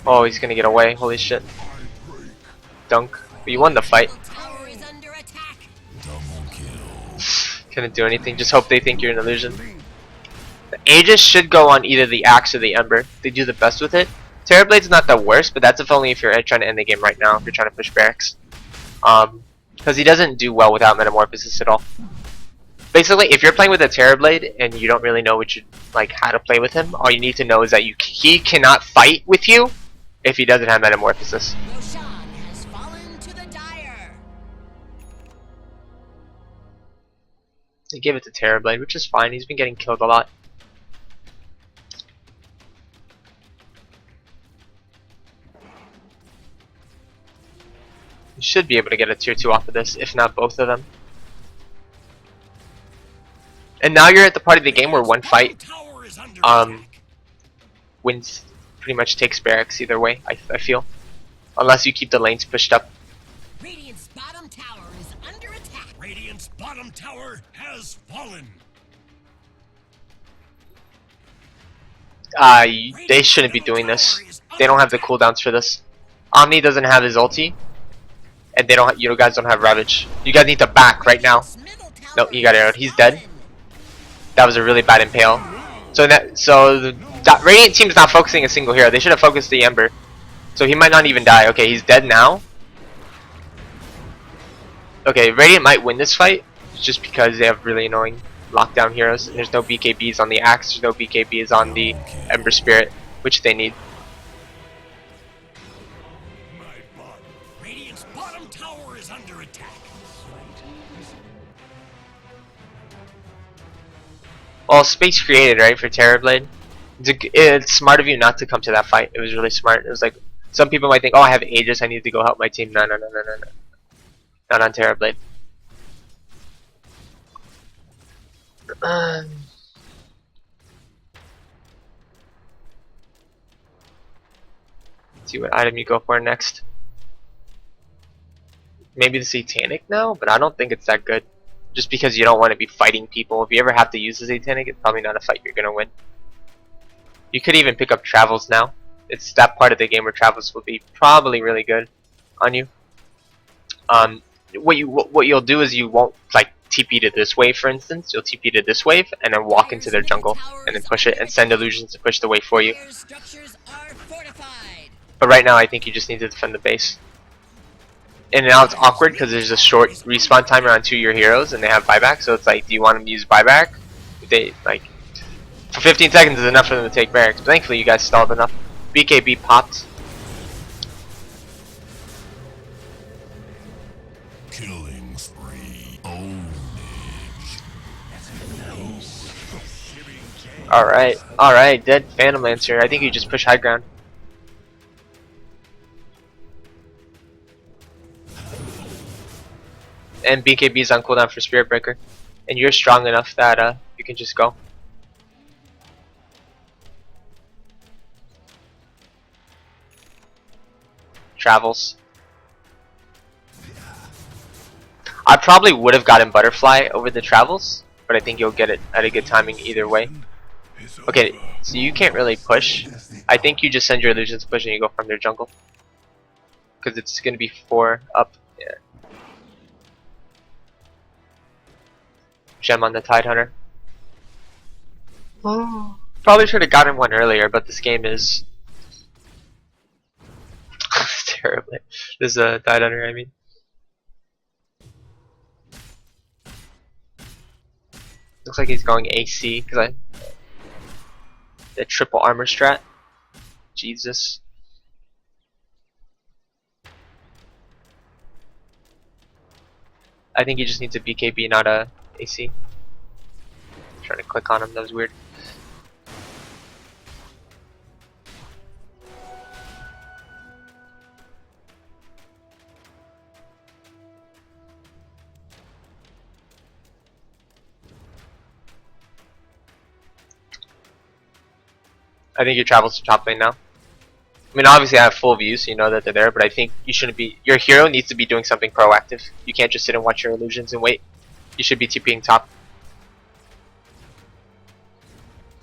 Oh, he's gonna get away. Holy shit. Dunk. But you won the fight. Tower is under attack. Couldn't do anything. Just hope they think you're an illusion. The Aegis should go on either the Axe or the Ember. They do the best with it. Terrorblade's not the worst, but that's if only if you're trying to end the game right now, if you're trying to push barracks. Because he doesn't do well without Metamorphosis at all. Basically, if you're playing with a Terrorblade and you don't really know how to play with him, all you need to know is that he cannot fight with you if he doesn't have Metamorphosis. Roshan has fallen to the Dire. They gave it to Terrorblade, which is fine. He's been getting killed a lot. You should be able to get a tier 2 off of this, if not both of them. And now you're at the part of the game where one fight wins, pretty much takes barracks either way, I feel. Unless you keep the lanes pushed up. Radiant's bottom tower is under attack. Radiant's bottom tower has fallen. They shouldn't be doing this. They don't have the cooldowns for this. Omni doesn't have his ulti. And you guys don't have Ravage. You guys need to back right now. No, he got arrowed. He's dead. That was a really bad impale. So the Radiant team's not focusing a single hero. They should have focused the Ember. So he might not even die. Okay, he's dead now. Okay, Radiant might win this fight just because they have really annoying lockdown heroes. And there's no BKBs on the Axe, there's no BKBs on the Ember Spirit, which they need. Radiant's bottom tower is under attack. Well, space created, right, for Terrorblade. It's smart of you not to come to that fight. It was really smart. It was like, some people might think, oh, I have Aegis, I need to go help my team. No. Not on Terrorblade. See what item you go for next. Maybe the Satanic now, but I don't think it's that good. Just because you don't want to be fighting people. If you ever have to use the Satanic, it's probably not a fight you're gonna win. You could even pick up Travels now. It's that part of the game where Travels will be probably really good on you. What you'll do is you won't like TP to this wave, for instance. You'll TP to this wave and then walk into their jungle and then push it and send illusions to push the wave for you. But right now, I think you just need to defend the base. And now it's awkward because there's a short respawn timer on 2 of your heroes and they have buyback. So it's like, do you want them to use buyback? They like for 15 seconds is enough for them to take barracks. But thankfully, you guys stalled enough. BKB popped. Killing spree. Alright, dead Phantom Lancer. I think you just push high ground. And BKB is on cooldown for Spirit Breaker. And you're strong enough that you can just go. Travels. I probably would have gotten Butterfly over the Travels, but I think you'll get it at a good timing either way. Okay, so you can't really push. I think you just send your illusions to push and you go from their jungle. Because it's going to be 4 up. Yeah. Gem on the Tidehunter. Oh, probably should have gotten one earlier, but this game is terrible. This is a Tidehunter, I mean. Looks like he's going AC because the triple armor strat. Jesus. I think he just needs a BKB, not a AC. Trying to click on him, that was weird. I think your travels to top lane now. I mean, obviously I have full view, so you know that they're there, but I think you shouldn't be. Your hero needs to be doing something proactive. You can't just sit and watch your illusions and wait. You should be TPing top.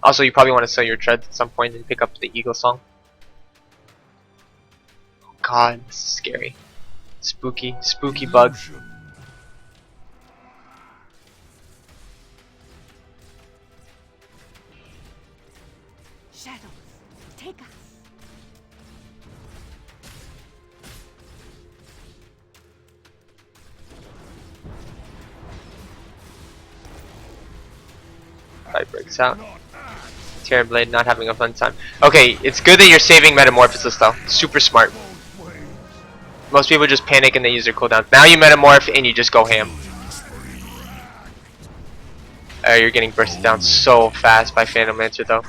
Also, you probably want to sell your tread at some point and pick up the Eagle Song. Oh God, this is scary. Spooky, spooky bug. Shadows, take us. Fight breaks out. Terrorblade not having a fun time. Okay, it's good that you're saving Metamorphosis though. Super smart. Most people just panic and they use their cooldowns. Now you metamorph and you just go ham. You're getting bursted down so fast by Phantom Lancer though.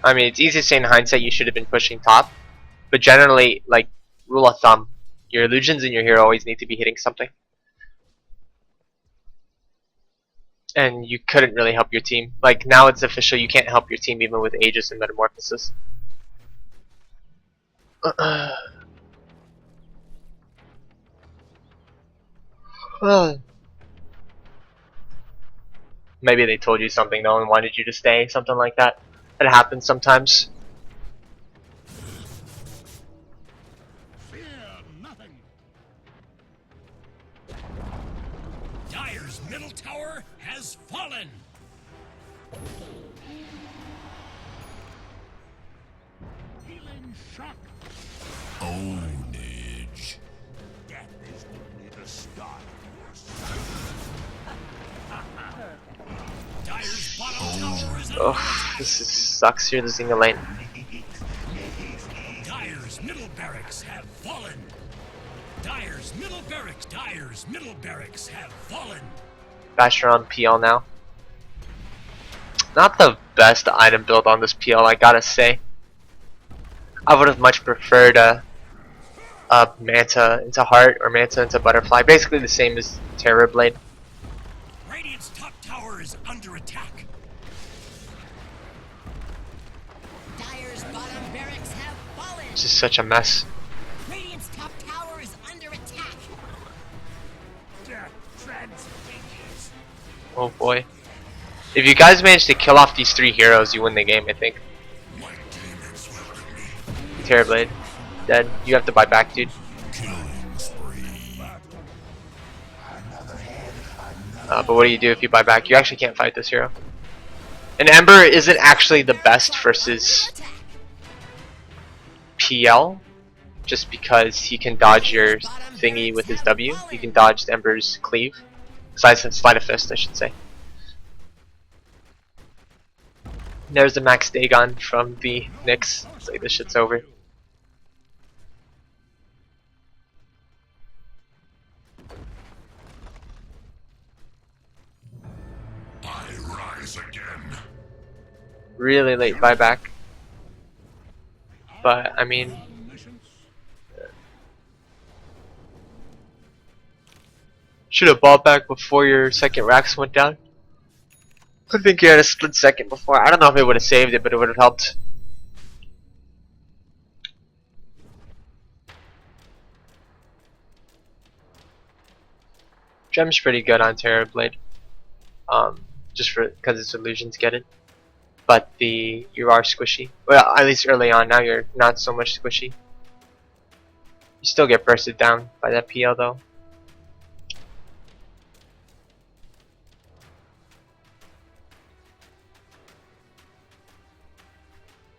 I mean, it's easy to say in hindsight you should have been pushing top, but generally, like, rule of thumb, your illusions and your hero always need to be hitting something. And you couldn't really help your team. Like, now it's official, you can't help your team even with Aegis and Metamorphosis. Maybe they told you something though and wanted you to stay, something like that. It happens sometimes. Fear nothing. Dire's middle tower has fallen. Healing am shocked. Ownage. Death is only the start. Dire's bottom tower is under Oh, attack. sucks. You're losing a lane. Dire's middle barracks have fallen. Dire's middle barracks have fallen. Basher on PL now. Not the best item build on this PL, I gotta say. I would have much preferred a Manta into Heart or Manta into Butterfly. Basically the same as Terrorblade. Radiant's top tower is under attack. Dire's bottom barracks have fallen. It's just such a mess. Radiant's top tower is under attack. Death transfigures. Oh boy. If you guys manage to kill off these 3 heroes, you win the game, I think. My demons welcome me. Terrorblade. Dead. You have to buy back, dude. Killing spree. But what do you do if you buy back? You actually can't fight this hero. And Ember isn't actually the best versus Attack. PL, just because he can dodge your thingy with his W. He can dodge the Ember's cleave. Besides his Sleight of Fist, I should say. There's the Max Dagon from the Knicks. It's like this shit's over. I rise again. Really late buyback. But, I mean, should have bought back before your second racks went down. I think you had a split second before. I don't know if it would have saved it, but it would have helped. Gem's pretty good on Terrorblade. Just because it's illusions get it. But you are squishy. Well, at least early on. Now you're not so much squishy. You still get bursted down by that PL though.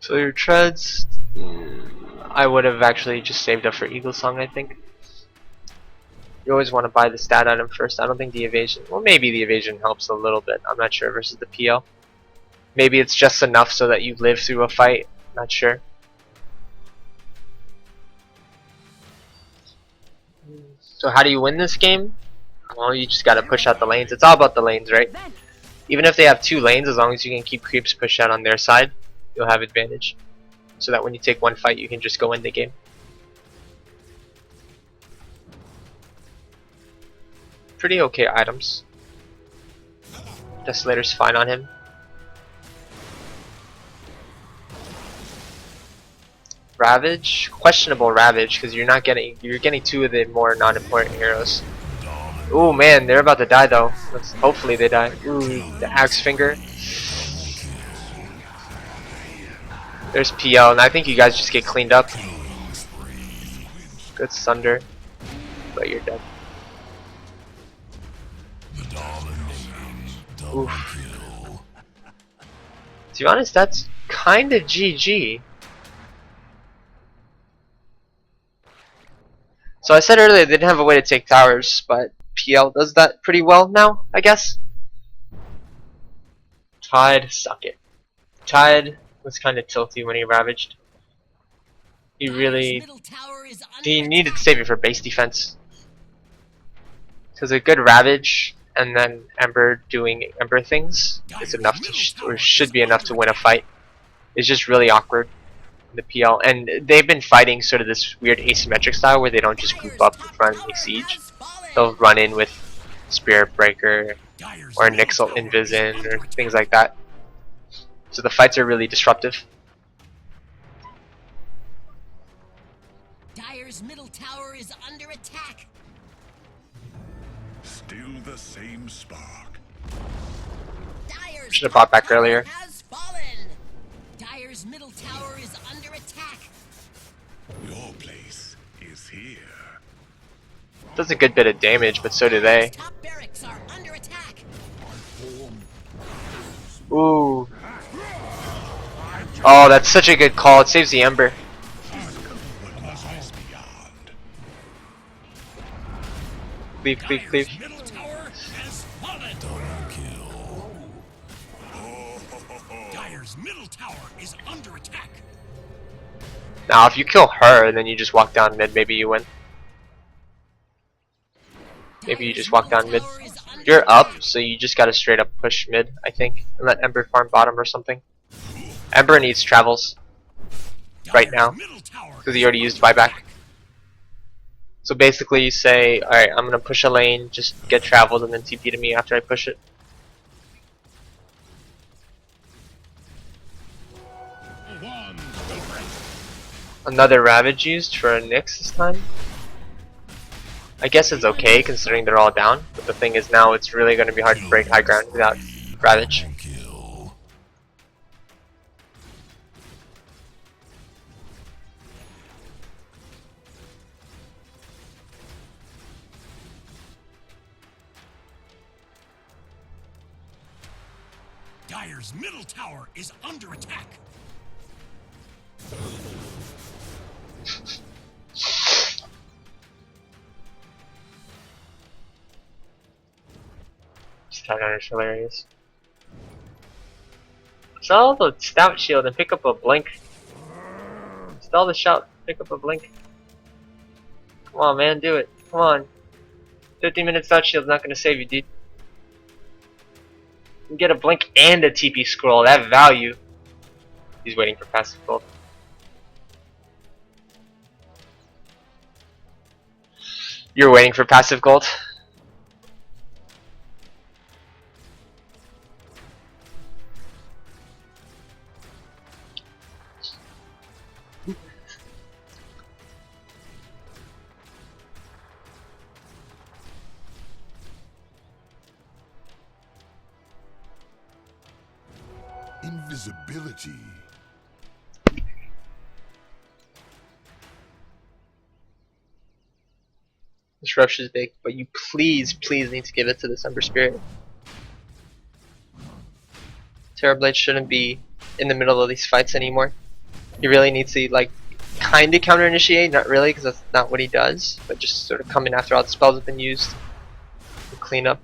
So your treads, I would have actually just saved up for Eagle Song, I think. You always want to buy the stat item first. I don't think the evasion, well maybe the evasion helps a little bit. I'm not sure versus the PL. Maybe it's just enough so that you live through a fight. Not sure. So how do you win this game? Well, you just gotta push out the lanes. It's all about the lanes, right? Even if they have 2 lanes, as long as you can keep creeps pushed out on their side, you'll have advantage. So that when you take one fight, you can just go in the game. Pretty okay items. Desolator's fine on him. Ravage? Questionable Ravage, because you're getting 2 of the more non-important heroes. Oh man, they're about to die though. Hopefully they die. Ooh, the Axe Finger. There's PL, and I think you guys just get cleaned up. Good Sunder, but you're dead. Oof. To be honest, that's kinda GG. So I said earlier they didn't have a way to take towers, but PL does that pretty well now, I guess. Tide, suck it. Tide was kind of tilty when he ravaged. He needed to save it for base defense. Because a good ravage and then Ember doing Ember things is enough to, or should be enough to win a fight. It's just really awkward in the PL, and they've been fighting sort of this weird asymmetric style where they don't just group up in front and make siege. They'll run in with Spirit Breaker or Nixel Invision or things like that. So the fights are really disruptive. Dire's middle tower is under attack. Still the same spark. Dire's Should have bought back top tower earlier. has fallen. Dire's middle tower is under attack. Your place is here. Does a good bit of damage, but so do they. Dire's top barracks are under attack. Ooh. Oh, that's such a good call. It saves the Ember. Cleave, cleave, cleave. Dire's middle tower has fallen. Dire's middle tower is under attack. Now, if you kill her, then you just walk down mid. Maybe you win. Maybe you just walk down mid. You're up, so you just gotta straight up push mid, I think, and let Ember farm bottom or something. Ember needs travels right now because he already used buyback. So basically, you say, "All right, I'm gonna push a lane, just get travels, and then TP to me after I push it." Another Ravage used for a Nyx this time. I guess it's okay considering they're all down, but the thing is now it's really going to be hard to break high ground without Ravage. Dire's middle tower is under attack. Stout hilarious. Sell the stout shield and pick up a blink. Sell the shout, pick up a blink. Come on, man, do it. Come on. 15-minute stout shield's not gonna save you, dude. You can get a blink and a TP scroll. That value. He's waiting for passive gold. You're waiting for passive gold. Invisibility. This rush is big, but you please need to give it to the Ember Spirit. Terrorblade shouldn't be in the middle of these fights anymore. He really needs to like kind of counter initiate, not really because that's not what he does, but just sort of come in after all the spells have been used and clean up.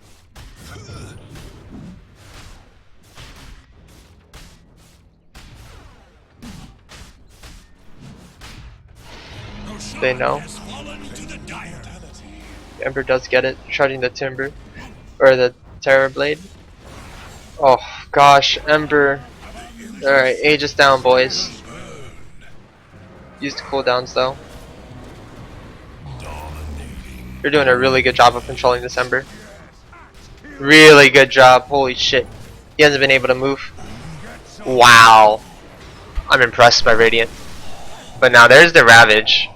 They know. Ember does get it, charging the Timber, or the Terrorblade. Oh gosh, Ember. Alright, Aegis down, boys. Use the cooldowns though. You're doing a really good job of controlling this Ember. Really good job, holy shit. He hasn't been able to move. Wow. I'm impressed by Radiant. But now there's the Ravage.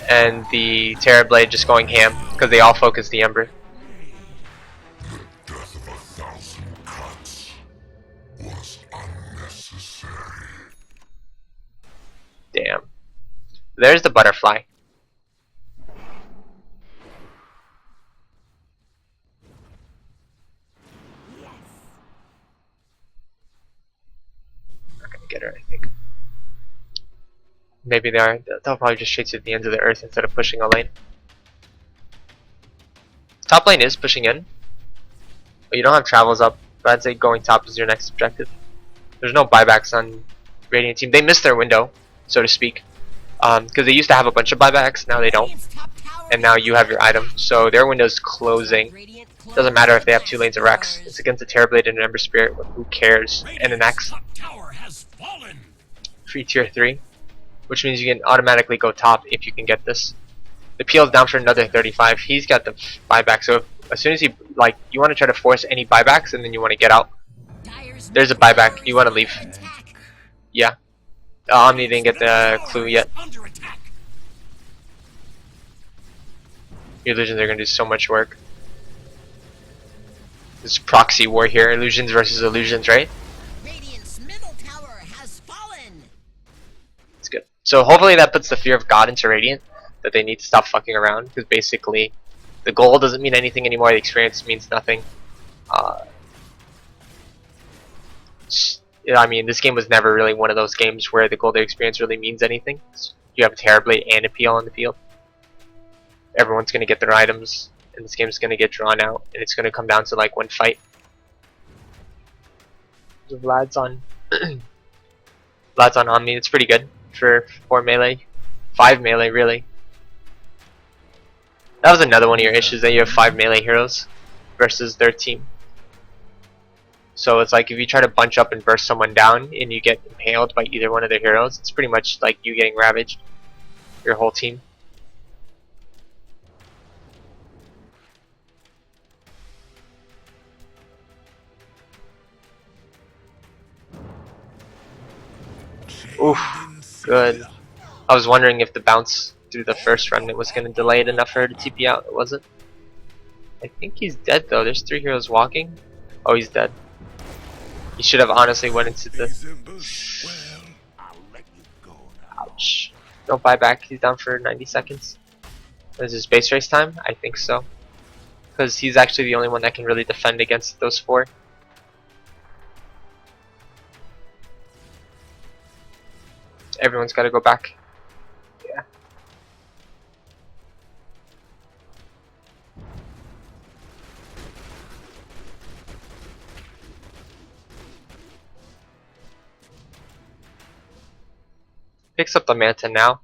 And the Terrorblade just going ham because they all focus the Ember. The death of 1,000 cuts was unnecessary. Damn. There's the butterfly. Not gonna get her, I think. Maybe they are. They'll probably just chase to the ends of the earth instead of pushing a lane. Top lane is pushing in, but you don't have travels up. But I'd say going top is your next objective. There's no buybacks on Radiant team. They missed their window, so to speak, because they used to have a bunch of buybacks. Now they don't, and now you have your item. So their window's closing. Doesn't matter if they have 2 lanes of Rex. It's against a Terrorblade and an Ember Spirit. Who cares? And an X. Free tier 3. Which means you can automatically go top if you can get this. The PL is down for another 35. He's got the buyback, so as soon as he like, you want to try to force any buybacks and then you want to get out. There's a buyback. You want to leave. Yeah. Omni didn't get the clue yet. Your illusions are gonna do so much work. This proxy war here, illusions versus illusions, right? So hopefully that puts the fear of God into Radiant, that they need to stop fucking around, because basically the goal doesn't mean anything anymore, the experience means nothing. I mean, this game was never really one of those games where the gold experience really means anything. You have a Terrorblade and a PL on the field. everyone's gonna get their items, and this game's gonna get drawn out, and it's gonna come down to like one fight. So Vlad's on Vlad's on Omni. It's pretty good for 4 melee, 5 melee really. That was another one of your issues, that you have 5 melee heroes versus their team. So it's like if you try to bunch up and burst someone down and you get impaled by either one of their heroes, it's pretty much like you getting ravaged, your whole team. Oof, good. I was wondering if the bounce through the first remnant was going to delay it enough for her to TP out. It wasn't. I think he's dead though. There's 3 heroes walking. Oh, he's dead. He should have honestly went into the... Ouch. No buyback. He's down for 90 seconds. Is his base race time? I think so. Because he's actually the only one that can really defend against those 4. Everyone's got to go back. Yeah. Picks up the Manta now.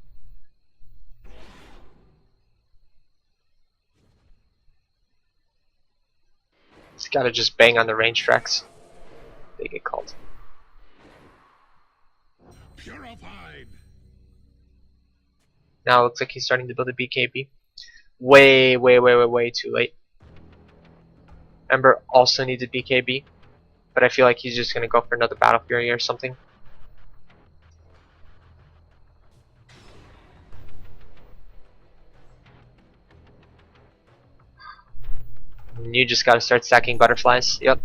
He's got to just bang on the range tracks. They get called. Purified. Now it looks like he's starting to build a BKB. Way too late. Ember also needs a BKB, but I feel like he's just gonna go for another Battle Fury or something. And you just gotta start stacking butterflies. Yep.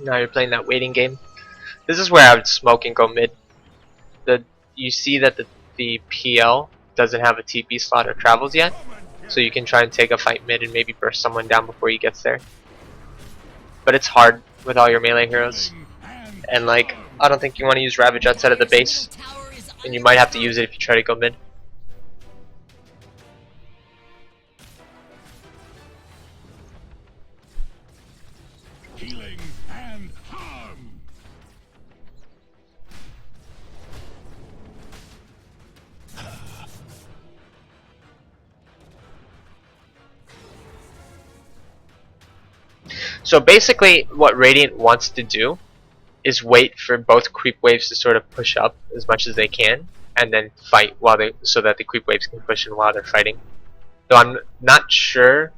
Now you're playing that waiting game. This is where I would smoke and go mid. You see that the PL doesn't have a TP slot or travels yet, so you can try and take a fight mid and maybe burst someone down before he gets there. But it's hard with all your melee heroes, and like I don't think you want to use Ravage outside of the base, and you might have to use it if you try to go mid. Healing and harm. So basically what Radiant wants to do is wait for both creep waves to sort of push up as much as they can, and then fight while so that the creep waves can push in while they're fighting. So I'm not sure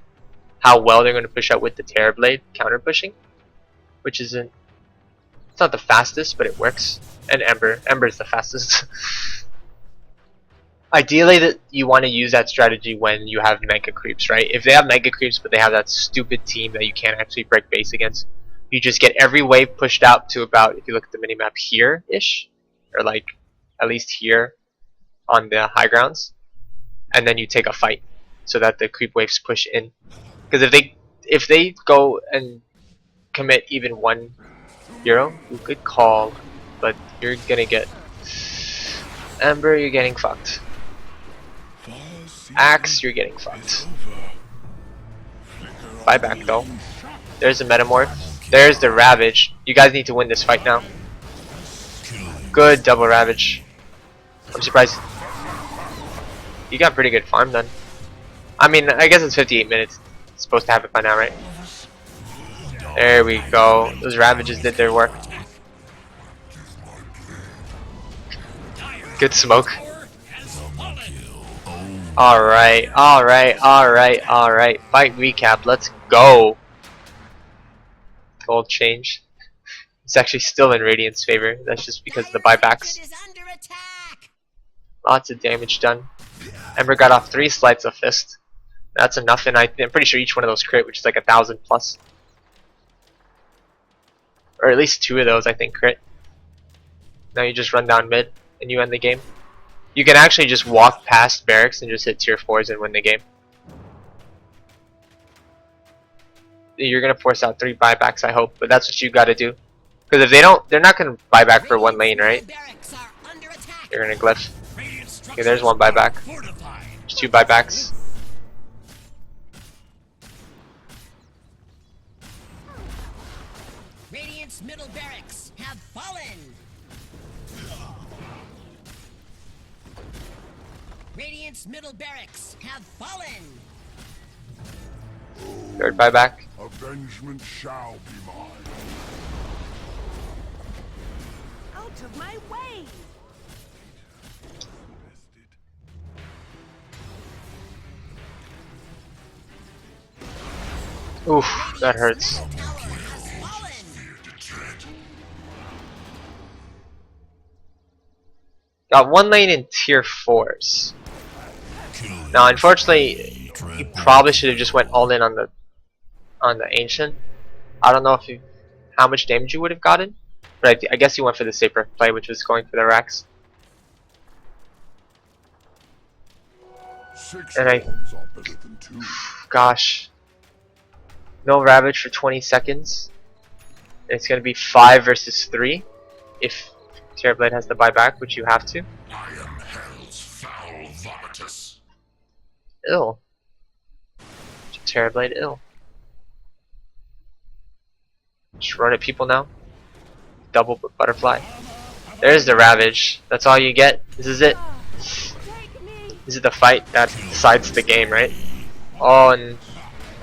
how well they're going to push out with the Terrorblade counter pushing, which isn't, it's not the fastest, but it works. And Ember's the fastest. Ideally, that you want to use that strategy when you have mega creeps, right? If they have mega creeps, but they have that stupid team that you can't actually break base against, you just get every wave pushed out to about, if you look at the minimap here-ish, or like at least here on the high grounds, and then you take a fight so that the creep waves push in. Because if they go and commit even 1 hero, you could call, but you're gonna get Ember, you're getting fucked. Axe, you're getting fucked. Buyback though. There's the Metamorph. There's the Ravage. You guys need to win this fight now. Good double Ravage. I'm surprised. You got pretty good farm done. I mean, I guess it's 58 minutes. It's supposed to have it by now, right? There we go. Those Ravages did their work. Good smoke. Alright. Fight recap. Let's go. Gold change. It's actually still in Radiant's favor. That's just because of the buybacks. Lots of damage done. Ember got off 3 sleights of fist. That's enough, and I'm pretty sure each one of those crit, which is like 1,000 plus. Or at least 2 of those, I think, crit. Now you just run down mid, and you end the game. You can actually just walk past barracks and just hit tier 4s and win the game. You're gonna force out 3 buybacks, I hope, but that's what you gotta do. Because if they don't, they're not gonna buy back for one lane, right? Barracks are under attack. They're gonna glyph. Radiant Okay, there's one structures buyback. are fortified. There's two buybacks. Radiant's middle barracks have fallen. Radiant's middle barracks have fallen. Third buyback. Avengement shall be mine. Out of my way! Oof, that hurts. Middle tower has fallen. Got one lane in tier 4s. Now, unfortunately, you probably should have just went all in on the ancient. I don't know if you, how much damage you would have gotten, but I guess you went for the safer play, which was going for the Rex. Six And I- bones are better than two. Gosh, no Ravage for 20 seconds. It's gonna be 5 versus 3 if Terrorblade has to buy back, which you have to. I am hell's foul vomitus. Ill. Terrorblade ill. Just run at people now. Double butterfly. There's the Ravage. That's all you get. This is it. Take me! This is the fight that decides the game, right? Oh, and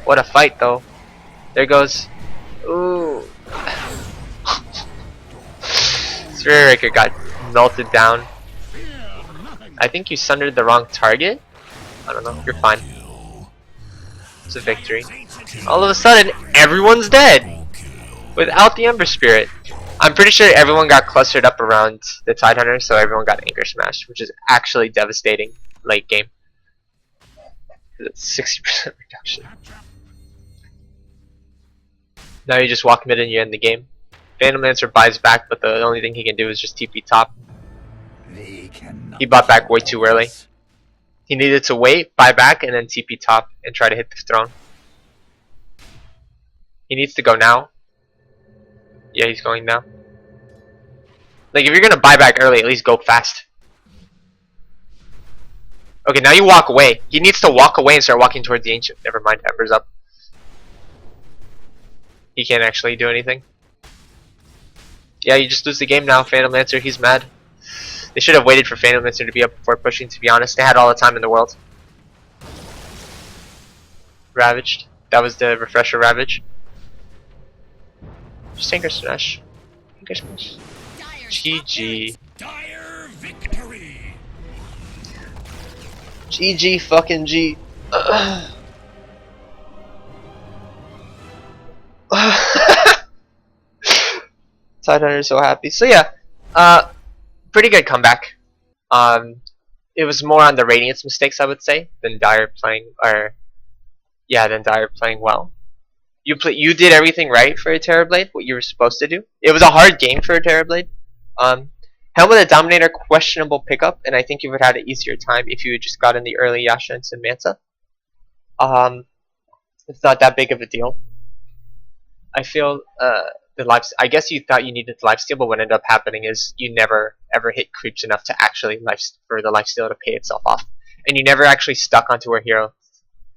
what a fight though. There goes. Ooh. Spirit Raker got melted down. I think you sundered the wrong target. I don't know. You're fine. It's a victory. All of a sudden, everyone's dead without the Ember Spirit. I'm pretty sure everyone got clustered up around the Tidehunter, so everyone got Anchor Smashed, which is actually devastating late game. It's 60% reduction. Now you just walk mid and you end the game. Phantom Lancer buys back, but the only thing he can do is just TP top. He bought back way too early. He needed to wait, buy back, and then TP top and try to hit the throne. He needs to go now. Yeah, he's going now. Like, if you're gonna buy back early, at least go fast. Okay, now you walk away. He needs to walk away and start walking towards the Ancient. Never mind, Ember's up. He can't actually do anything. Yeah, you just lose the game now, Phantom Lancer. He's mad. They should have waited for Phantom Lancer to be up before pushing, to be honest. They had all the time in the world. Ravaged. That was the refresher Ravage. Just Anchor Smash. Anchor Smash. Dire's GG. Dire victory. GG fucking G. Tidehunter is so happy. So yeah, pretty good comeback. It was more on the Radiance mistakes, I would say, than Dire playing, or yeah, than Dire playing well. You did everything right for a Terrorblade, what you were supposed to do. It was a hard game for a Terrorblade. Helmet of Dominator, questionable pickup, and I think you would have had an easier time if you had just gotten the early Yasha and Manta. It's not that big of a deal. I feel the life. I guess you thought you needed the lifesteal, but what ended up happening is you never ever hit creeps enough to actually for the lifesteal to pay itself off, and you never actually stuck onto a hero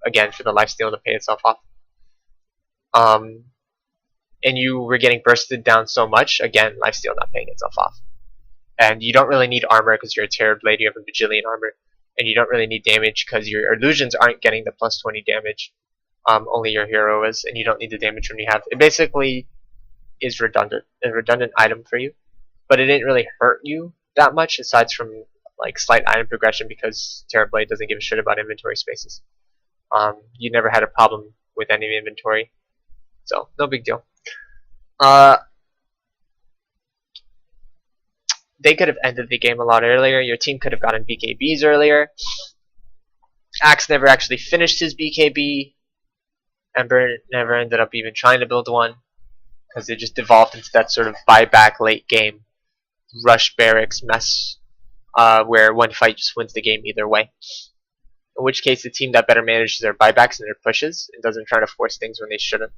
again for the lifesteal to pay itself off. And you were getting bursted down so much, again, lifesteal not paying itself off. And you don't really need armor because you're a Terrorblade, you have a bajillion armor, and you don't really need damage because your illusions aren't getting the plus 20 damage. Only your hero is, and you don't need the damage when you have. It basically is redundant, a redundant item for you, but it didn't really hurt you that much, aside from like slight item progression because Terrorblade doesn't give a shit about inventory spaces. You never had a problem with any inventory, so no big deal. They could have ended the game a lot earlier. Your team could have gotten BKBs earlier. Axe never actually finished his BKB. Ember never ended up even trying to build one because it just devolved into that sort of buyback late game rush barracks mess where one fight just wins the game either way. In which case the team that better manages their buybacks and their pushes and doesn't try to force things when they shouldn't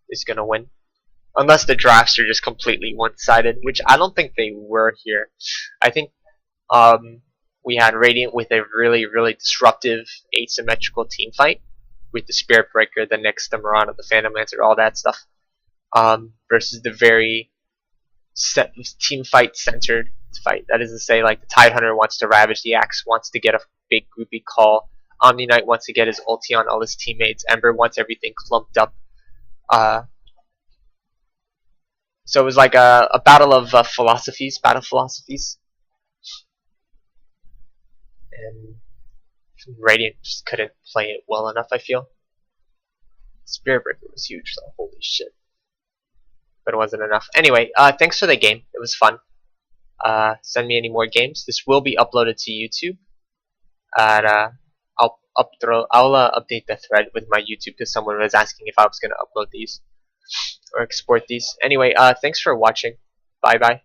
is going to win. Unless the drafts are just completely one-sided, which I don't think they were here. I think we had Radiant with a really, really disruptive asymmetrical team fight with the Spirit Breaker, the Nyx, the Mirana, the Phantom Lancer, all that stuff, versus the very team fight centered fight. That is to say, like the Tidehunter wants to ravage the Axe, wants to get a big groupie call. Omni Knight wants to get his ulti on all his teammates. Ember wants everything clumped up. So it was like a battle of battle philosophies. And Radiant just couldn't play it well enough, I feel. Spirit Breaker was huge, though. Holy shit. But it wasn't enough. Anyway, thanks for the game. It was fun. Send me any more games. This will be uploaded to YouTube. And I'll update the thread with my YouTube because someone was asking if I was going to upload these or export these. Anyway, thanks for watching. Bye bye.